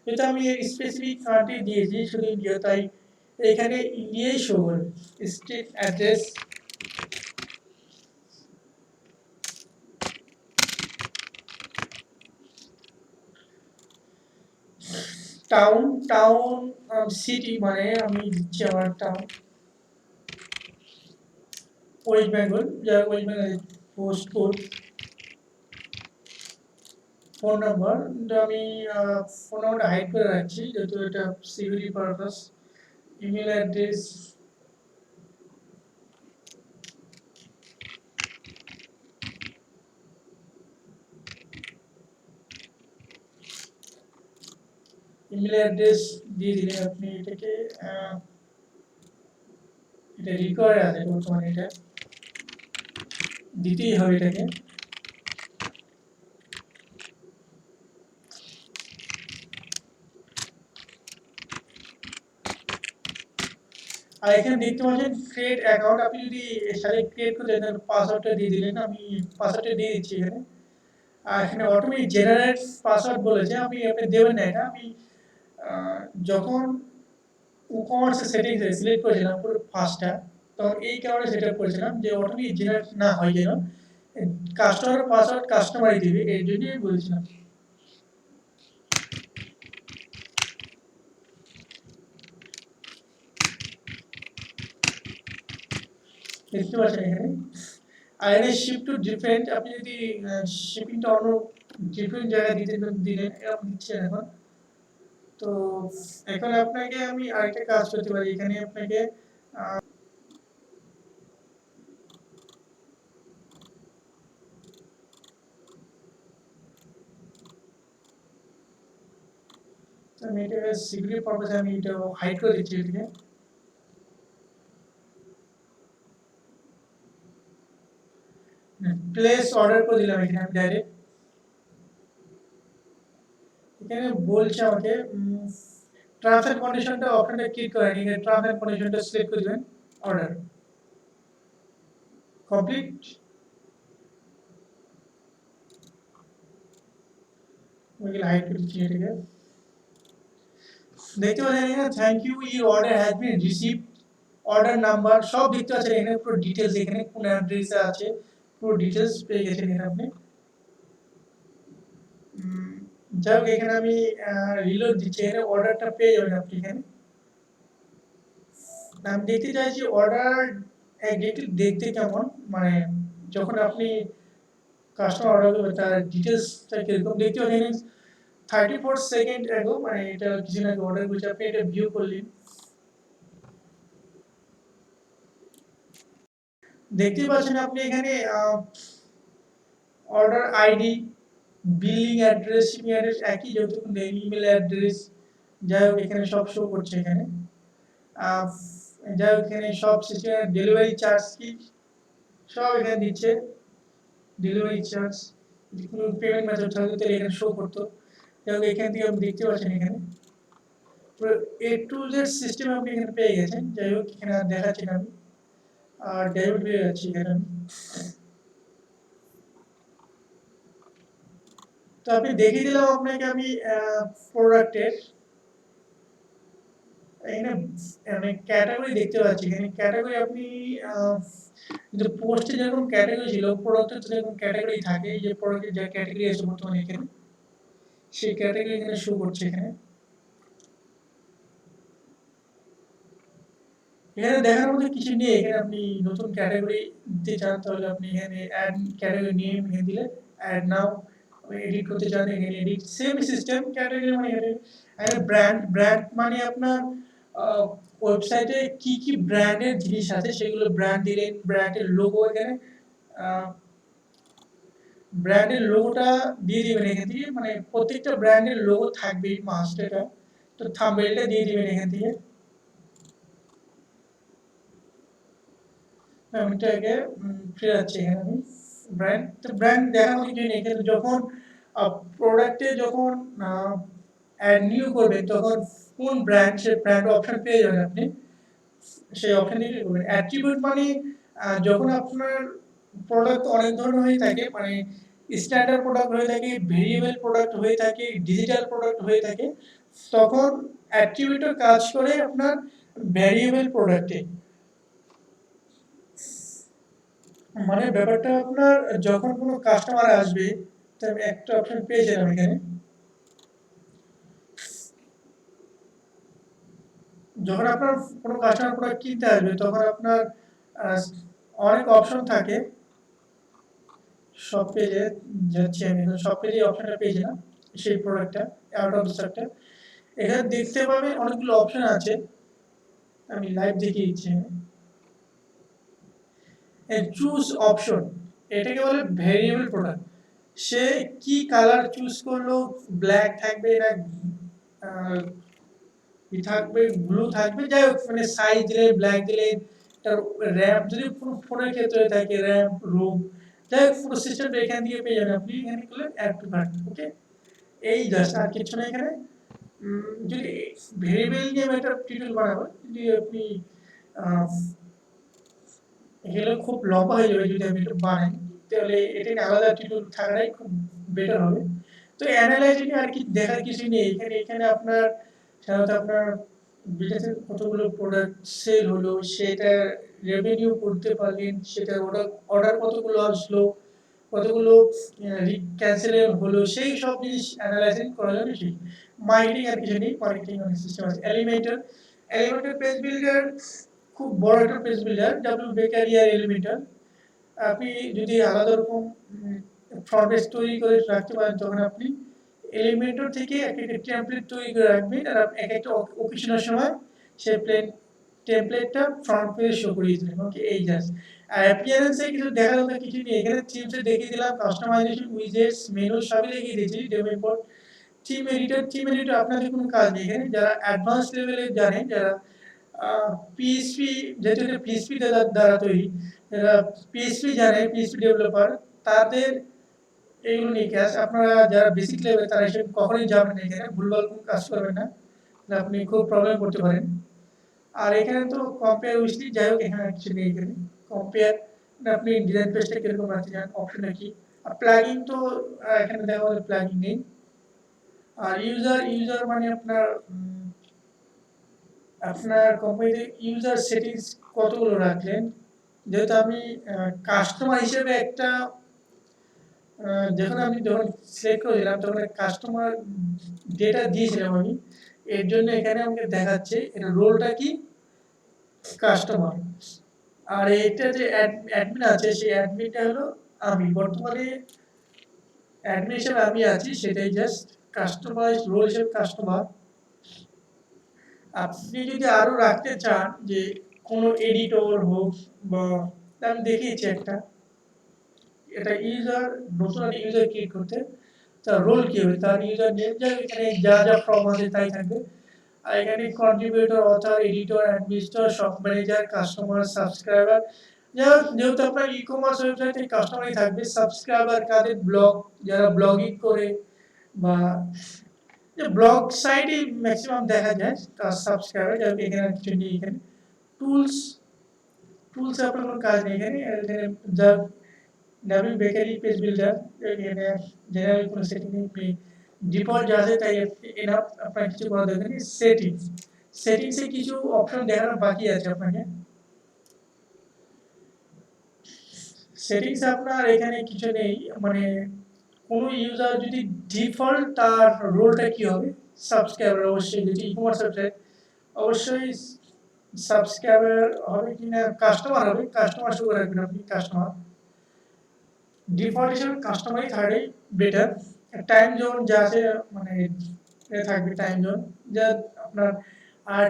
যেহেতু আমি স্পেসিফিক কান্ট্রি দিয়েছি শুধু ইন্ডিয়া, তাই এখানে ইন্ডিয়াই শো করবে। State address, town, town city মানে আমি দিচ্ছি আমার টাউন ওয়েস্ট বেঙ্গল, যা West Bengal post code, phone number আমি ফোন নাম্বারটা হাইড করে রাখছি যেহেতু এটা security purpose. Email address, email address দিয়ে দিলেন আপনি এটাকে, এটা রিকোয়ার আছে বর্তমানে, এটা দিতেই হবে এটাকে। আর এখানে দেখতে পাচ্ছেন ক্রিয়েট অ্যাকাউন্ট, আপনি যদি এর সাথে ক্রিয়েট করতে চান পাসওয়ার্ডটা দিয়ে দিলেন, আমি পাসওয়ার্ডটা দিয়ে দিচ্ছি এখানে। আর এখানে অটোমেটিক জেনারেট পাসওয়ার্ড বলেছে, আপনি দেবেন না এটা। আমি যখন WooCommerce সেটিংস সিলেক্ট করেছিলাম পুরো ফার্স্টটা, তখন এই কারণে সেটা করেছিলাম যে অটোমেটিক জেনারেট না হয় যেন, কাস্টমার পাসওয়ার্ড কাস্টমারই দিবে, এই জন্যই আমি বলছিলাম। দেখতে পাচ্ছেন এখানে। আর এখানে শিপ টু ডিফারেন্ট, আপনি যদি শিপিংটা অন্য ডিফারেন্ট জায়গায় দিতে দিলেন, এরকম দিচ্ছেন এখন। তো এখন আপনাকে আমি আরেকটা কাজ করতে পারি, এখানে আপনাকে আমি এটাকে সিকিউরিটি পারপাসে আমি এটা হাইড করে দিচ্ছি এটাকে। প্লেস অর্ডার করে দিলাম এখানে আমি ডাইরেক্ট। এখানে বলছে আমাকে টার্মস এন্ড কন্ডিশনটা অপশনটা ক্লিক করেন, এখানে টার্মস এন্ড কন্ডিশনটা সিলেক্ট করে দিবেন, অর্ডার কমপ্লিট। আমি হাইড করে দিচ্ছি এটাকে। দেখতে পাচ্ছেন এখানে thank you, your order has been received, order number সব দেখতে পাচ্ছেন এখানে, পুরো ডিটেলস এখানে কোন অ্যাড্রেসে আছে পুরো ডিটেলস পেয়ে গেছেন এখানে আপনি। যাই হোক এখানে আমি রিলোড দিচ্ছি, এখানে অর্ডারটা পেয়ে যাবেন আপনি এখানে। আমি দেখতে চাইছি অর্ডার একটু দেখতে কেমন, মানে যখন আপনি কাস্টমার অর্ডার করবে তার ডিটেলসটা কিরকম দেখতে পাচ্ছেন। 34 সেকেন্ড এগো, মানে এটা কিছুদিন আগে অর্ডার করেছে, আপনি এটা ভিউ করলেন, দেখতে পাচ্ছেন আপনি এখানে order ID, billing address, shipping address একই, যেহেতু ইমেল অ্যাড্রেস, যাই হোক এখানে সব শো করছে এখানে। যাই হোক এখানে সব সিস্টেম, ডেলিভারি চার্জ কি সব এখানে দিচ্ছে, ডেলিভারি চার্জ কোনো পেমেন্ট মেথড থাকলে তাহলে এখানে শো করতো। যাই হোক এখান থেকে আপনি দেখতে পাচ্ছেন এখানে পুরো এ টু জেড সিস্টেম আপনি এখানে পেয়ে গেছেন। যাই হোক এখানে আর দেখাচ্ছি না আমি, আর ডেবিট পেয়ে যাচ্ছি এখানে আমি। তো আপনি দেখিয়ে দিলাম আপনাকে আমি প্রোডাক্টের এখানে মানে ক্যাটাগরি দেখতে পাচ্ছি, এখানে ক্যাটাগরি আপনি কিন্তু পোস্টে যেরকম ক্যাটাগরি ছিল প্রোডাক্টের তো যেরকম ক্যাটাগরি থাকে, এই যে প্রোডাক্টের যা ক্যাটাগরি আছে বর্তমানে এখানে সেই ক্যাটাগরি এখানে শো করছে এখানে। এখানে দেখার মতো কিছু নেই, এখানে আপনি নতুন ক্যাটাগরি দিতে চান তাহলে আপনি এখানে অ্যাড ক্যাটাগরি নেম এখানে দিলে অ্যাড নাও, এডিট করতে চান এখানে এডিট, সেম সিস্টেম। ক্যাটাগরি মানে এখানে ব্র্যান্ড, ব্র্যান্ড মানে আপনার ওয়েবসাইটে কি কি ব্র্যান্ডের জিনিস আছে সেগুলো ব্র্যান্ড দিলেন, ব্র্যান্ডের লোগো এখানে ব্র্যান্ডের লোগোটা দিয়ে দিবেন এখান থেকে, মানে প্রত্যেকটা ব্র্যান্ডের লোগো থাকবেই মাস্ট এটা। তো থাম্বনেলটা দিয়ে দিবেন এখান থেকে। আমি এটাকে ফিরে যাচ্ছি এখানে আমি ব্র্যান্ড, তো ব্র্যান্ড দেখানোর কিছু নেই, কিন্তু যখন প্রোডাক্টে যখন অ্যাড নিউ করবেন তখন কোন ব্র্যান্ড সে ব্র্যান্ড অপশন পেয়ে যাবেন আপনি সেই অপশন দিয়ে করবেন। অ্যাট্রিবিউট মানে যখন আপনার প্রোডাক্ট অনেক ধরনের হয়ে থাকে, মানে স্ট্যান্ডার্ড প্রোডাক্ট হয়ে থাকে, ভেরিয়েবল প্রোডাক্ট হয়ে থাকে, ডিজিটাল প্রোডাক্ট হয়ে থাকে, তখন অ্যাট্রিবিউটর কাজ করে আপনার ভেরিয়েবল প্রোডাক্টে। মানে ব্যাপারটা আপনার যখন কোনো কাস্টমার আসবে, তো আমি একটা অপশন পেয়েছিলাম এখানে, যখন আপনার কোনো কাস্টমার প্রোডাক্ট কিনতে আসবে তখন আপনার আহ, অনেক অপশন থাকে। সব পেজে যাচ্ছি আমি, সব পেজে অপশনটা পেয়েছি না সেই প্রোডাক্টটা, আউট অফ স্টকটা। এখানে দেখতে পাবেন অনেকগুলো অপশন আছে, আমি লাইভ দেখিয়ে দিচ্ছি। চুজ অপশন, এটাকে বলে ভেরিয়েবল প্রোডাক্ট। সে কি কালার চুজ করলো, ব্ল্যাক থাকবে না ই থাকবে, ব্লু থাকবে, যাই হোক, মানে সাইজ দিলে ব্ল্যাক দিলে, তার র্যাম যদি ফোনের ক্ষেত্রে থাকে র্যাম রোম, যাই হোক পুরো সিস্টেমটা এখান থেকে পেয়ে যাবেন আপনি। এখানে করলে অ্যাড টু কার্ট, ওকে, এই জাস্ট আর কিছু না এখানে। যদি ভেরিয়েবল নিয়ে আমি একটা টিউটোরিয়াল বানাবো, যদি আপনি এগুলো খুব লম্বা হয়ে যাবে যদি আমি এটা বানাই, তাহলে এটাকে আলাদা টিউটোরিয়াল থাকাটাই খুব বেটার হবে। তো অ্যানালাইজিং আর কি দেখার কিছু নেই এখানে। এখানে আপনার সাধারণত আপনার বিজনেসের কতগুলো প্রোডাক্ট সেল হলো, সেটা রেভিনিউ করতে পারলেন, সেটা অর্ডার অর্ডার কতগুলো আসলো, কতগুলো ক্যান্সেল হলো, সেই সব জিনিস অ্যানালাইসিস করা যাবে। সেই মার্কেটিং আর কিছু নেই, মার্কেটিং অনেক সিস্টেম আছে। এলিমেন্টার, এলিমেন্টার পেজ বিল্ডার খুব বড় একটা পেজ বিল্ডার, ডাব্লিউ বেকারি আর এলিমেন্টার। আপনি যদি আলাদা রকম ফ্রন্ট পেজ তৈরি করে রাখতে পারেন, তখন আপনি এলিমেন্টর থেকে এক একটা টেমপ্লেট তৈরি করে রাখবেন, আর এক একটা অকেশনের সময় সেই টেমপ্লেটটা ফ্রন্ট পেজে শো করিয়ে দিলেন, ওকে, এই জাস্ট। আর অ্যাপিয়ারেন্সে কিছু দেখার মতো কিছু নেই এখানে। থিমসে দেখিয়ে দিলাম, কাস্টমাইজেশন, উইজেটস, মেনু সবই দেখিয়ে দিয়েছি, ডেমো ইম্পোর্ট। থিম এডিটর আপনাদের কোনো কাজ নেই এখানে। যারা অ্যাডভান্স লেভেলে জানেন, যারা পিএইচপি, যেহেতু এটা পিএইচপি দ্বারা তৈরি, যারা পিএইচপি জানে, পিএইচপি ডেভেলপার, তাদের এইগুলো নিয়ে কাজ। আপনারা যারা বেসিক লেভেল, তারা এসব কখনোই যাবেন না এখানে, ভুলভাল কোনো কাজ করবেন না, তাহলে আপনি খুব প্রবলেম করতে পারেন। আর এখানে তো কম্পেয়ার উইথলি, যাই হোক এখানে কিছু নেই এখানে। কম্পেয়ার, আপনি ডিজাইন পেজটা কিরকম রাখতে চান, অপশন কি। আর প্লাগইন তো এখানে দেখা হলে প্লাগইন নেই। আর ইউজার, ইউজার মানে আপনার আপনার কোম্পানিতে ইউজার সেটিংস কতগুলো রাখলেন। যেহেতু আমি কাস্টমার হিসেবে একটা যখন সিলেক্ট করেছিলাম তখন কাস্টমার ডেটা দিয়েছিলাম আমি, এর জন্য এখানে আমাকে দেখাচ্ছে এটা রোলটা কি, কাস্টমার। আর এটা যে অ্যাডমিন আছে, সেই অ্যাডমিনটা হলো আমি, বর্তমানে অ্যাডমিন হিসেবে আমি আছি, সেটাই জাস্ট কাস্টমার রোল হিসেবে কাস্টমার। আপনি যদি আরো রাখতে চান যে কোনো এডিটর হোক বা, আমি দেখিয়েছি একটা, এটা ইউজার, নতুন একটা ইউজার ক্রিয়েট করতে তার রোল কি হবে, তার ইউজার নেম, যা এখানে যা যা ফর্ম আছে তাই থাকবে। আর এখানে contributor, author, editor, administrator, shop manager, customer, subscriber. যেহেতু আপনার ই কমার্স ওয়েবসাইটে কাস্টমারই থাকবে, সাবস্ক্রাইবার কাদের, ব্লগ, যারা ব্লগিং করে বা ব্লগ সাইটে ম্যাক্সিমাম দেখা যায় তার সাবস্ক্রাইবার, যাদের এখানে কিছু নেই এখানে। টুলস, টুলস আপনার কোনো কাজ নেই এখানে। এখানে যা ডাব্লিউ বেকারি পেজ বিল্ডার, এখানে জেনারেল কোনো সেটিং নেই, ডিফল্ট যা আছে তাই এনাফ, আপনার কিছু করা দরকার নেই। সেটিংস, সেটিংসে কিছু অপশন দেখানো বাকি আছে আপনাকে। সেটিংস আপনার এখানে কিছু নেই, মানে কোনো ইউজার যদি ডিফল্ট, তার রোলটা কি হবে, সাবস্ক্রাইবার। অবশ্যই যদি ই কমার্স ওয়েবসাইট, অবশ্যই সাবস্ক্রাইবার হবে কিনা, কাস্টমার হবে, কাস্টমার শো করে রাখবেন আপনি, কাস্টমার। ডিফল্ট হিসেবে কাস্টমারই থাকাটাই বেটার। টাইম জোন যা আছে, মানে থাকবে টাইম জোন যা আপনার। আর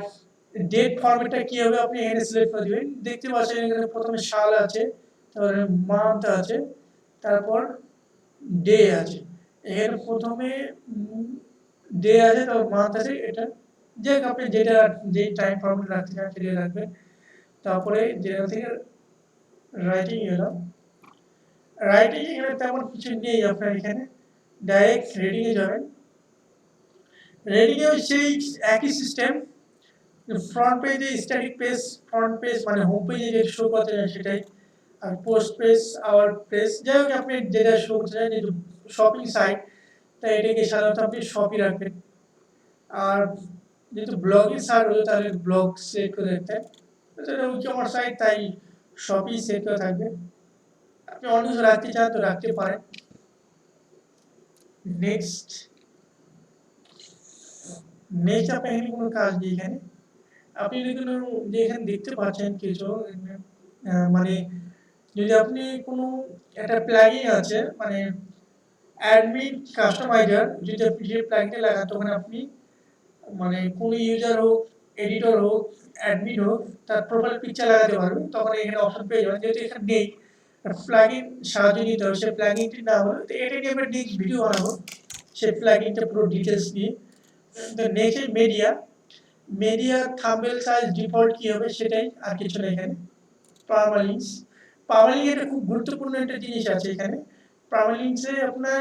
ডেট ফরম্যাটটা কি হবে আপনি এখানে সিলেক্ট করে দিবেন। দেখতে পাচ্ছেন এখানে প্রথমে সাল আছে, তারপরে মান্থ আছে, তারপর ডে আছে। এখানে প্রথমে ডে আছে, তারপর মান্থ আছে, এটা যে আপনি যেটা যে টাইম ফরম্যাট রাখতে চান সেটা রাখবেন। তারপরে যেটা থেকে রাইটিং এলো, রাইটিং এখানে তেমন কিছু নেই আপনার এখানে। ডাইরেক্ট রেডিং এ যাবেন, রেটিং এও সেই একই সিস্টেম, ফ্রন্ট পেজে স্ট্যাটিক পেজ, ফ্রন্ট পেজ মানে হোম পেজে যে শো করতে চান সেটাই, আর পোস্ট পেজ আওয়ার পেজ, যাই হোক আপনি যেটা শো করতে চান, যেহেতু শপিং সাইট তাই এটাকে সাধারণত আপনি শপই রাখবেন। আর যেহেতু ব্লগিং সাইট হলো তাহলে ব্লগ সেট করে রাখতেন, এটা ই-কমার্স সাইট তাই শপই সেট করা থাকবে। আপনি অন্য কিছু রাখতে চান তো রাখতে পারেন। নেক্সট নেক্সট আপনার এখানে কোনো কাজ নেই এখানে। আপনি যদি কোনো যে এখানে দেখতে পাচ্ছেন কিছু মানে যদি আপনি কোনো একটা প্লাগইন আছে মানে অ্যাডমিন কাস্টমাইজার, যদি আপনি যে প্লাগইনটা লাগান তখন আপনি মানে কোন ইউজার হোক, এডিটর হোক, অ্যাডমিন হোক, তার প্রোফাইল পিকচার লাগাতে পারবে, তখন এখানে অপশন পেয়ে যাবেন। যেহেতু এখানে নেই, প্লাগইন সাহায্য নিতে হবে, সেই প্লাগইনটি না হলে তো এটা নিয়ে আমরা নেক্সট ভিডিও বানাবো সেই প্লাগইনটা পুরো ডিটেলস নিয়ে। তো next media, media thumbnail size default কি হবে সেটাই, আর কিছু না এখানে। পারমালিংকস, পারমালিংক এটা খুব গুরুত্বপূর্ণ একটা জিনিস আছে এখানে। পারমালিংকসে আপনার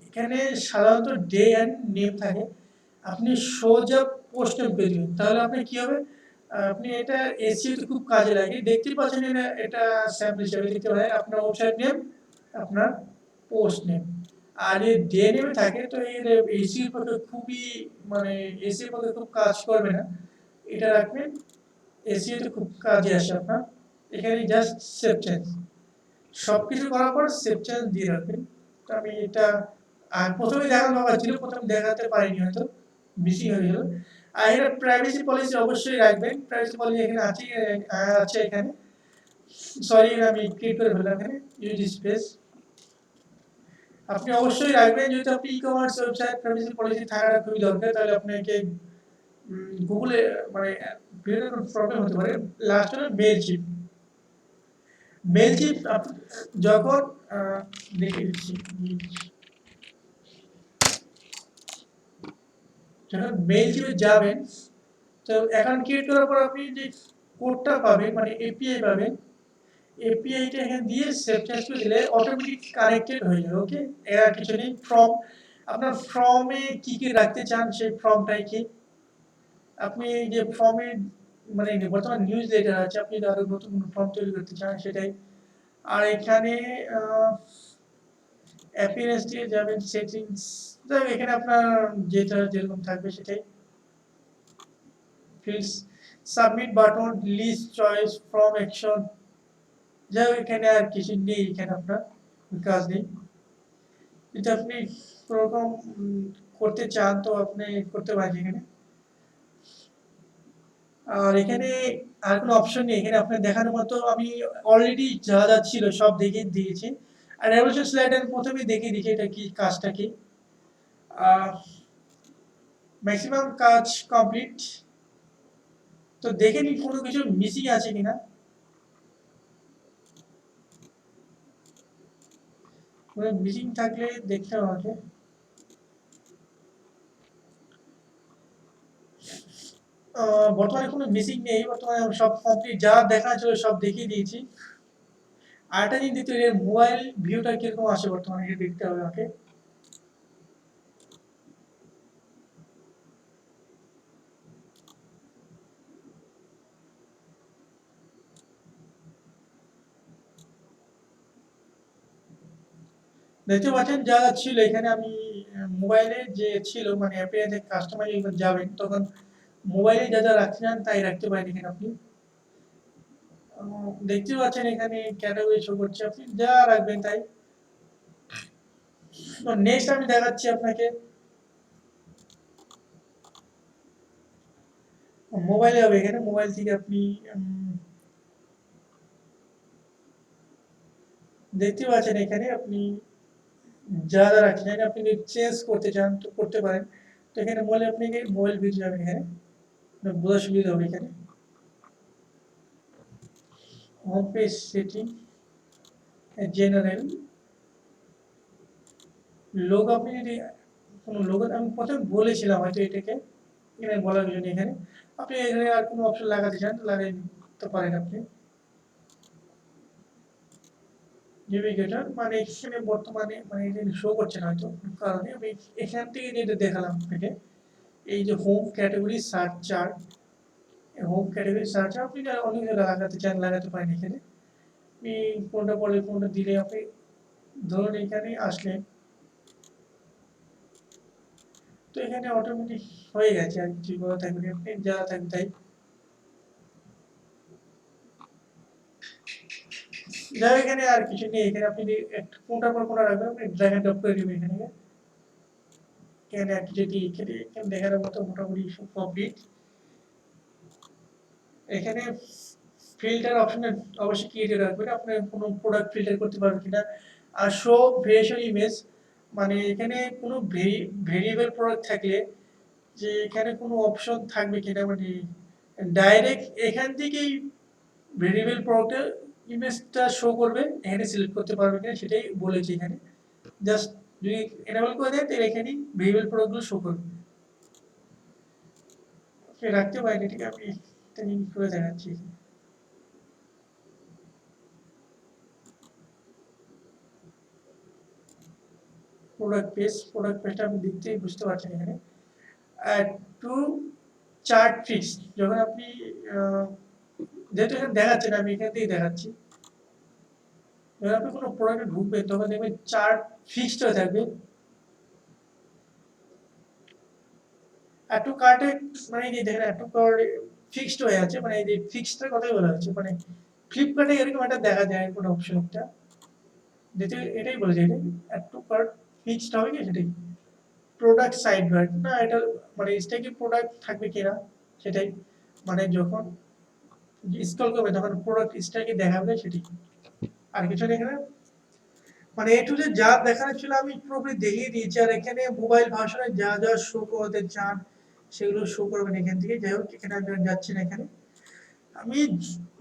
এখানে সাধারণত ডে অ্যান্ড নেম থাকে, আপনি সোজা পোস্ট নেম করে দিবেন, তাহলে আপনার কি হবে, আপনি এটা এসইওতে খুব কাজে লাগে। দেখতেই পাচ্ছেন এটা স্যাম্পল হিসেবে দেখতে পারেন, আপনার ওয়েবসাইট নেম, আপনার পোস্ট নেম। আর এই ডে নেমে থাকে তো এর এসইওর পক্ষে খুবই মানে এসইওর পক্ষে খুব কাজ করবে না, এটা রাখবেন, এসইওতে খুব কাজে আসে আপনার। এখানে জাস্ট সেভ চেঞ্জ, সব কিছু করার পর সেভ চেঞ্জ দিয়ে রাখবেন। তো আমি এটা প্রথমে দেখানো দরকার ছিল, প্রথমে দেখাতে পারিনি, হয়তো মিসিং হয়ে গেল। আর এখানে প্রাইভেসি পলিসি অবশ্যই রাখবেন, প্রাইভেসি পলিসি এখানে আছে, আছে এখানে, সরি আমি ক্লিক করে ফেললাম এখানে, ইউজ স্পেস। আপনি অবশ্যই রাখবেন, যেহেতু আপনি ই-কমার্স ওয়েবসাইট প্রাইভেসি পলিসি থাকাটা খুবই দরকার, তাহলে আপনাকে গুগলে মানে বিভিন্ন রকম প্রবলেম হতে পারে। লাস্ট হলো মেইলচিপ, মেইলচিপ যখন দেখে দিচ্ছি, যখন মেইলচিপে যাবেন তো অ্যাকাউন্ট ক্রিয়েট করার পর আপনি যে কোডটা পাবেন মানে এপিআই পাবেন, এপিআইটা এখানে দিয়ে সেভ চেঞ্জ করে দিলে অটোমেটিক কানেক্টেড হয়ে যাবে। ওকে, এর আর কিছু নেই। ফর্ম, আপনার ফর্মে কি কি রাখতে চান সেই ফর্মটাই কি আপনি যে ফর্মে মানে বর্তমান নিউজ লেটার আছে, আপনি যদি আরো নতুন ফর্ম তৈরি করতে চান সেটাই। আর এখানে অ্যাপিয়ারেন্স দিয়ে যাবেন সেটিংস, যাই এখানে আপনার যেটা যেরকম থাকবে সেটাই। Fields, submit button, list choice, from action, যাই এখানে আর কিছু নেই, এখানে আপনার কাজ নেই। যদি আপনি কোনোরকম করতে চান তো আপনি করতে পারেন এখানে। আর এখানে আর কোনো অপশন নেই, এখানে আপনার দেখানোর মতো আমি অলরেডি যা যা ছিল সব দেখিয়ে দিয়েছি। আর রেভলিউশন স্লাইড আমি প্রথমেই দেখিয়ে দিয়েছি এটা কি, কাজটা কি। ম্যাক্সিমাম কাজ কমপ্লিট, তো দেখে নিন কোনো কিছু মিসিং আছে কিনা। মিসিং থাকলে দেখতে হবে আমাকে। বর্তমানে কোনো মিসিং নেই, বর্তমানে সব কমপ্লিট, যা দেখা ছিল সব দেখিয়ে দিয়েছি। আরেকটা জিনিস দেখতে হবে, মোবাইল ভিউটা কিরকম আসে বর্তমানে এটা দেখতে হবে আমাকে। দেখতে পাচ্ছেন যা ছিল এখানে, আমি মোবাইলে যে ছিল মানে অ্যাপে কাস্টমাইজ যাবেন তখন মোবাইলে যা যা রাখতে চান তাই রাখতে পারেন এখানে আপনি। দেখতে পাচ্ছেন এখানে ক্যাটাগরি শো করছে, আপনি যা রাখবেন তাই। তো নেক্সট আমি দেখাচ্ছি আপনাকে, মোবাইলে হবে এখানে, মোবাইল থেকে আপনি দেখতে পাচ্ছেন এখানে আপনি যা যা রাখতে চান, আপনি যদি চেঞ্জ করতে চান তো করতে পারেন। তো এখানে মোবাইলে আপনি মোবাইল ভিউ যাবেন, এখানে বোঝা সুবিধা হবে। এখানে home page setting, general, logo, আপনি যদি কোনো লোগো, আমি প্রথমে বলেছিলাম হয়তো এটাকে, এখানে বলার জন্য এখানে আপনি এখানে আর কোনো অপশন লাগাতে চান লাগিয়ে নিতে পারেন আপনি। নেভিগেটর মানে এখানে বর্তমানে মানে এটা শো করছে না হয়তো কারণে, আমি এখান থেকে যেটা দেখালাম আপনাকে এই যে home category search chart, home category search আপনি অনেক লাগাতে চান লাগাতে পারেন। এখানে আপনি কোনটা পড়লে কোনটা দিলে আপনি ধরুন এখানে আসলেন, তো এখানে অটোমেটিক হয়ে গেছে আর কিছু করা থাকবে, আপনি যা থাকবে তাই। যাই এখানে আর কিছু নেই, এখানে আপনি কোনটার পর কোনটা রাখবেন, আপনি ড্র্যাগ এন্ড ড্রপ করে দিবেন এখানে। এখানে যেটি এখানে দেখার মতো মোটামুটি সব কমপ্লিট। এখানে ফিল্টার অপশনে অবশ্যই ক্রিয়েট রাখবেন, আপনি কোনো প্রোডাক্ট ফিল্টার করতে পারবেন কিনা। আর শো ভেরিয়েশন ইমেজ, মানে এখানে কোনো ভেরিয়েবল প্রোডাক্ট থাকলে যে এখানে কোনো অপশন থাকবে কিনা, মানে ডাইরেক্ট এখান থেকেই ভেরিয়েবল প্রোডাক্টের ইমেজটা শো করবে, এখানে সিলেক্ট করতে পারবে কিনা সেটাই বলেছি এখানে। জাস্ট যদি এনেবল করে দেয় তাহলে এখানে ভেরিয়েবল প্রোডাক্টগুলো শো করবে। রাখতে পারেন, এটাকে আমি করে দেখাচ্ছি। প্রোডাক্ট পেজটা আপনি দেখতেই বুঝতে পারছেন এখানে। টু চার্ট ফিক্স, যখন আপনি যেহেতু এখানে দেখাচ্ছেন আমি এখান থেকেই দেখাচ্ছি, যখন আপনি কোনো প্রোডাক্টে ঢুকবেন তখন দেখবেন চার্ট ফিক্সড হয়ে থাকবে। অ্যাড টু কার্টে মানে এই যে দেখেন অ্যাড টু কার্ট ফিক্সড হয়ে আছে, মানে এই যে ফিক্সডের কথাই বলা হচ্ছে, মানে ফ্লিপকার্টে এরকম একটা দেখা যায় কোনো অপশন একটা, যেটা এটাই বলেছে এটা অ্যাড টু কার্ট ফিক্সড হবে কি সেটাই। প্রোডাক্ট সাইড বার না, এটা মানে স্ট্যাকে প্রোডাক্ট থাকবে কিনা সেটাই, মানে যখন স্ক্রল করবে তখন প্রোডাক্ট স্ট্যাকে দেখাবে সেটি, আর কিছু নেই এখানে। মানে এ টু জেড যা দেখানোর ছিল আমি পুরোপুরি দেখিয়ে দিয়েছি। আর এখানে মোবাইল ভার্সনে যা যা শো করতে চান সেগুলো শো করবেন এখান থেকে। যাই হোক এখানে আমি যাচ্ছি না, এখানে আমি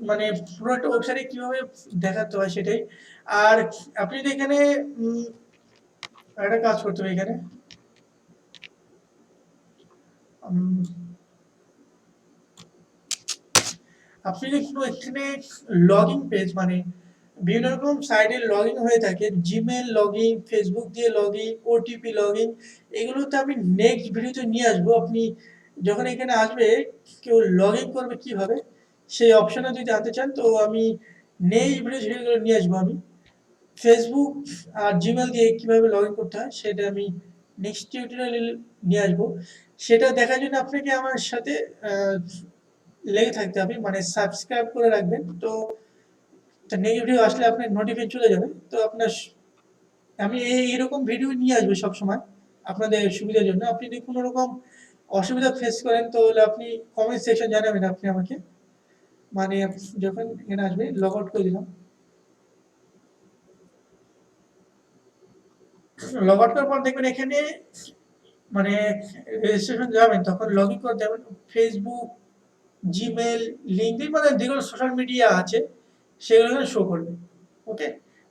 মানে পুরো একটা ওয়েবসাইটে কিভাবে দেখাতে হয় সেটাই। আর আপনি যদি এখানে একটা কাজ করতে হবে এখানে, আপনি যদি কোনো এখানে লগইন পেজ, মানে বিভিন্ন রকম সাইটে লগইন হয়ে থাকে, জিমেল লগইন, ফেসবুক দিয়ে লগইন, ওটিপি লগইন, এগুলোতে আমি নেক্সট ভিডিওতে নিয়ে আসবো। আপনি যখন এখানে আসবে কেউ লগইন করবে কিভাবে সেই অপশনে যদি জানতে চান, তো আমি নেক্সট ভিডিওগুলো নিয়ে আসবো। আমি ফেসবুক আর জিমেল দিয়ে কিভাবে লগইন করতে হয় সেটা আমি নেক্সট টিউটোরিয়ালে নিয়ে আসবো। সেটা দেখার জন্য আপনাকে আমার সাথে লেগে থাকতে হবে, মানে সাবস্ক্রাইব করে রাখবেন। তো নেক্সট ভিডিও আসলে আপনার নোটিফিকেশন চলে যাবে। তো আপনার আমি এইরকম ভিডিও নিয়ে আসবো সবসময় আপনাদের সুবিধার জন্য। আপনি যদি কোনো রকম অসুবিধা ফেস করেন তাহলে আপনি কমেন্ট সেকশন জানাবেন আপনি আমাকে, মানে যখন এখানে আসবে লগ আউট করে দিলাম। লগ আউট করার পর দেখবেন এখানে মানে রেজিস্ট্রেশন যাবেন তখন লগ ইন করে যাবেন ফেসবুক, জিমেল, লিঙ্কডিন, মানে যেগুলো সোশ্যাল মিডিয়া আছে সেগুলো এখানে শো করবে। ওকে,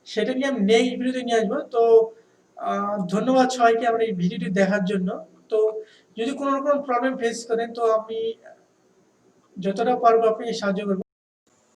সেটা নিয়ে আমি নেক্সট ভিডিওতে নিয়ে আসবো। তো ধন্যবাদ সবাইকে আমার এই ভিডিওটি দেখার জন্য। তো যদি কোনো রকম প্রবলেম ফেস করেন তো আমি যতটা পারবো আপনাকে সাহায্য করবো।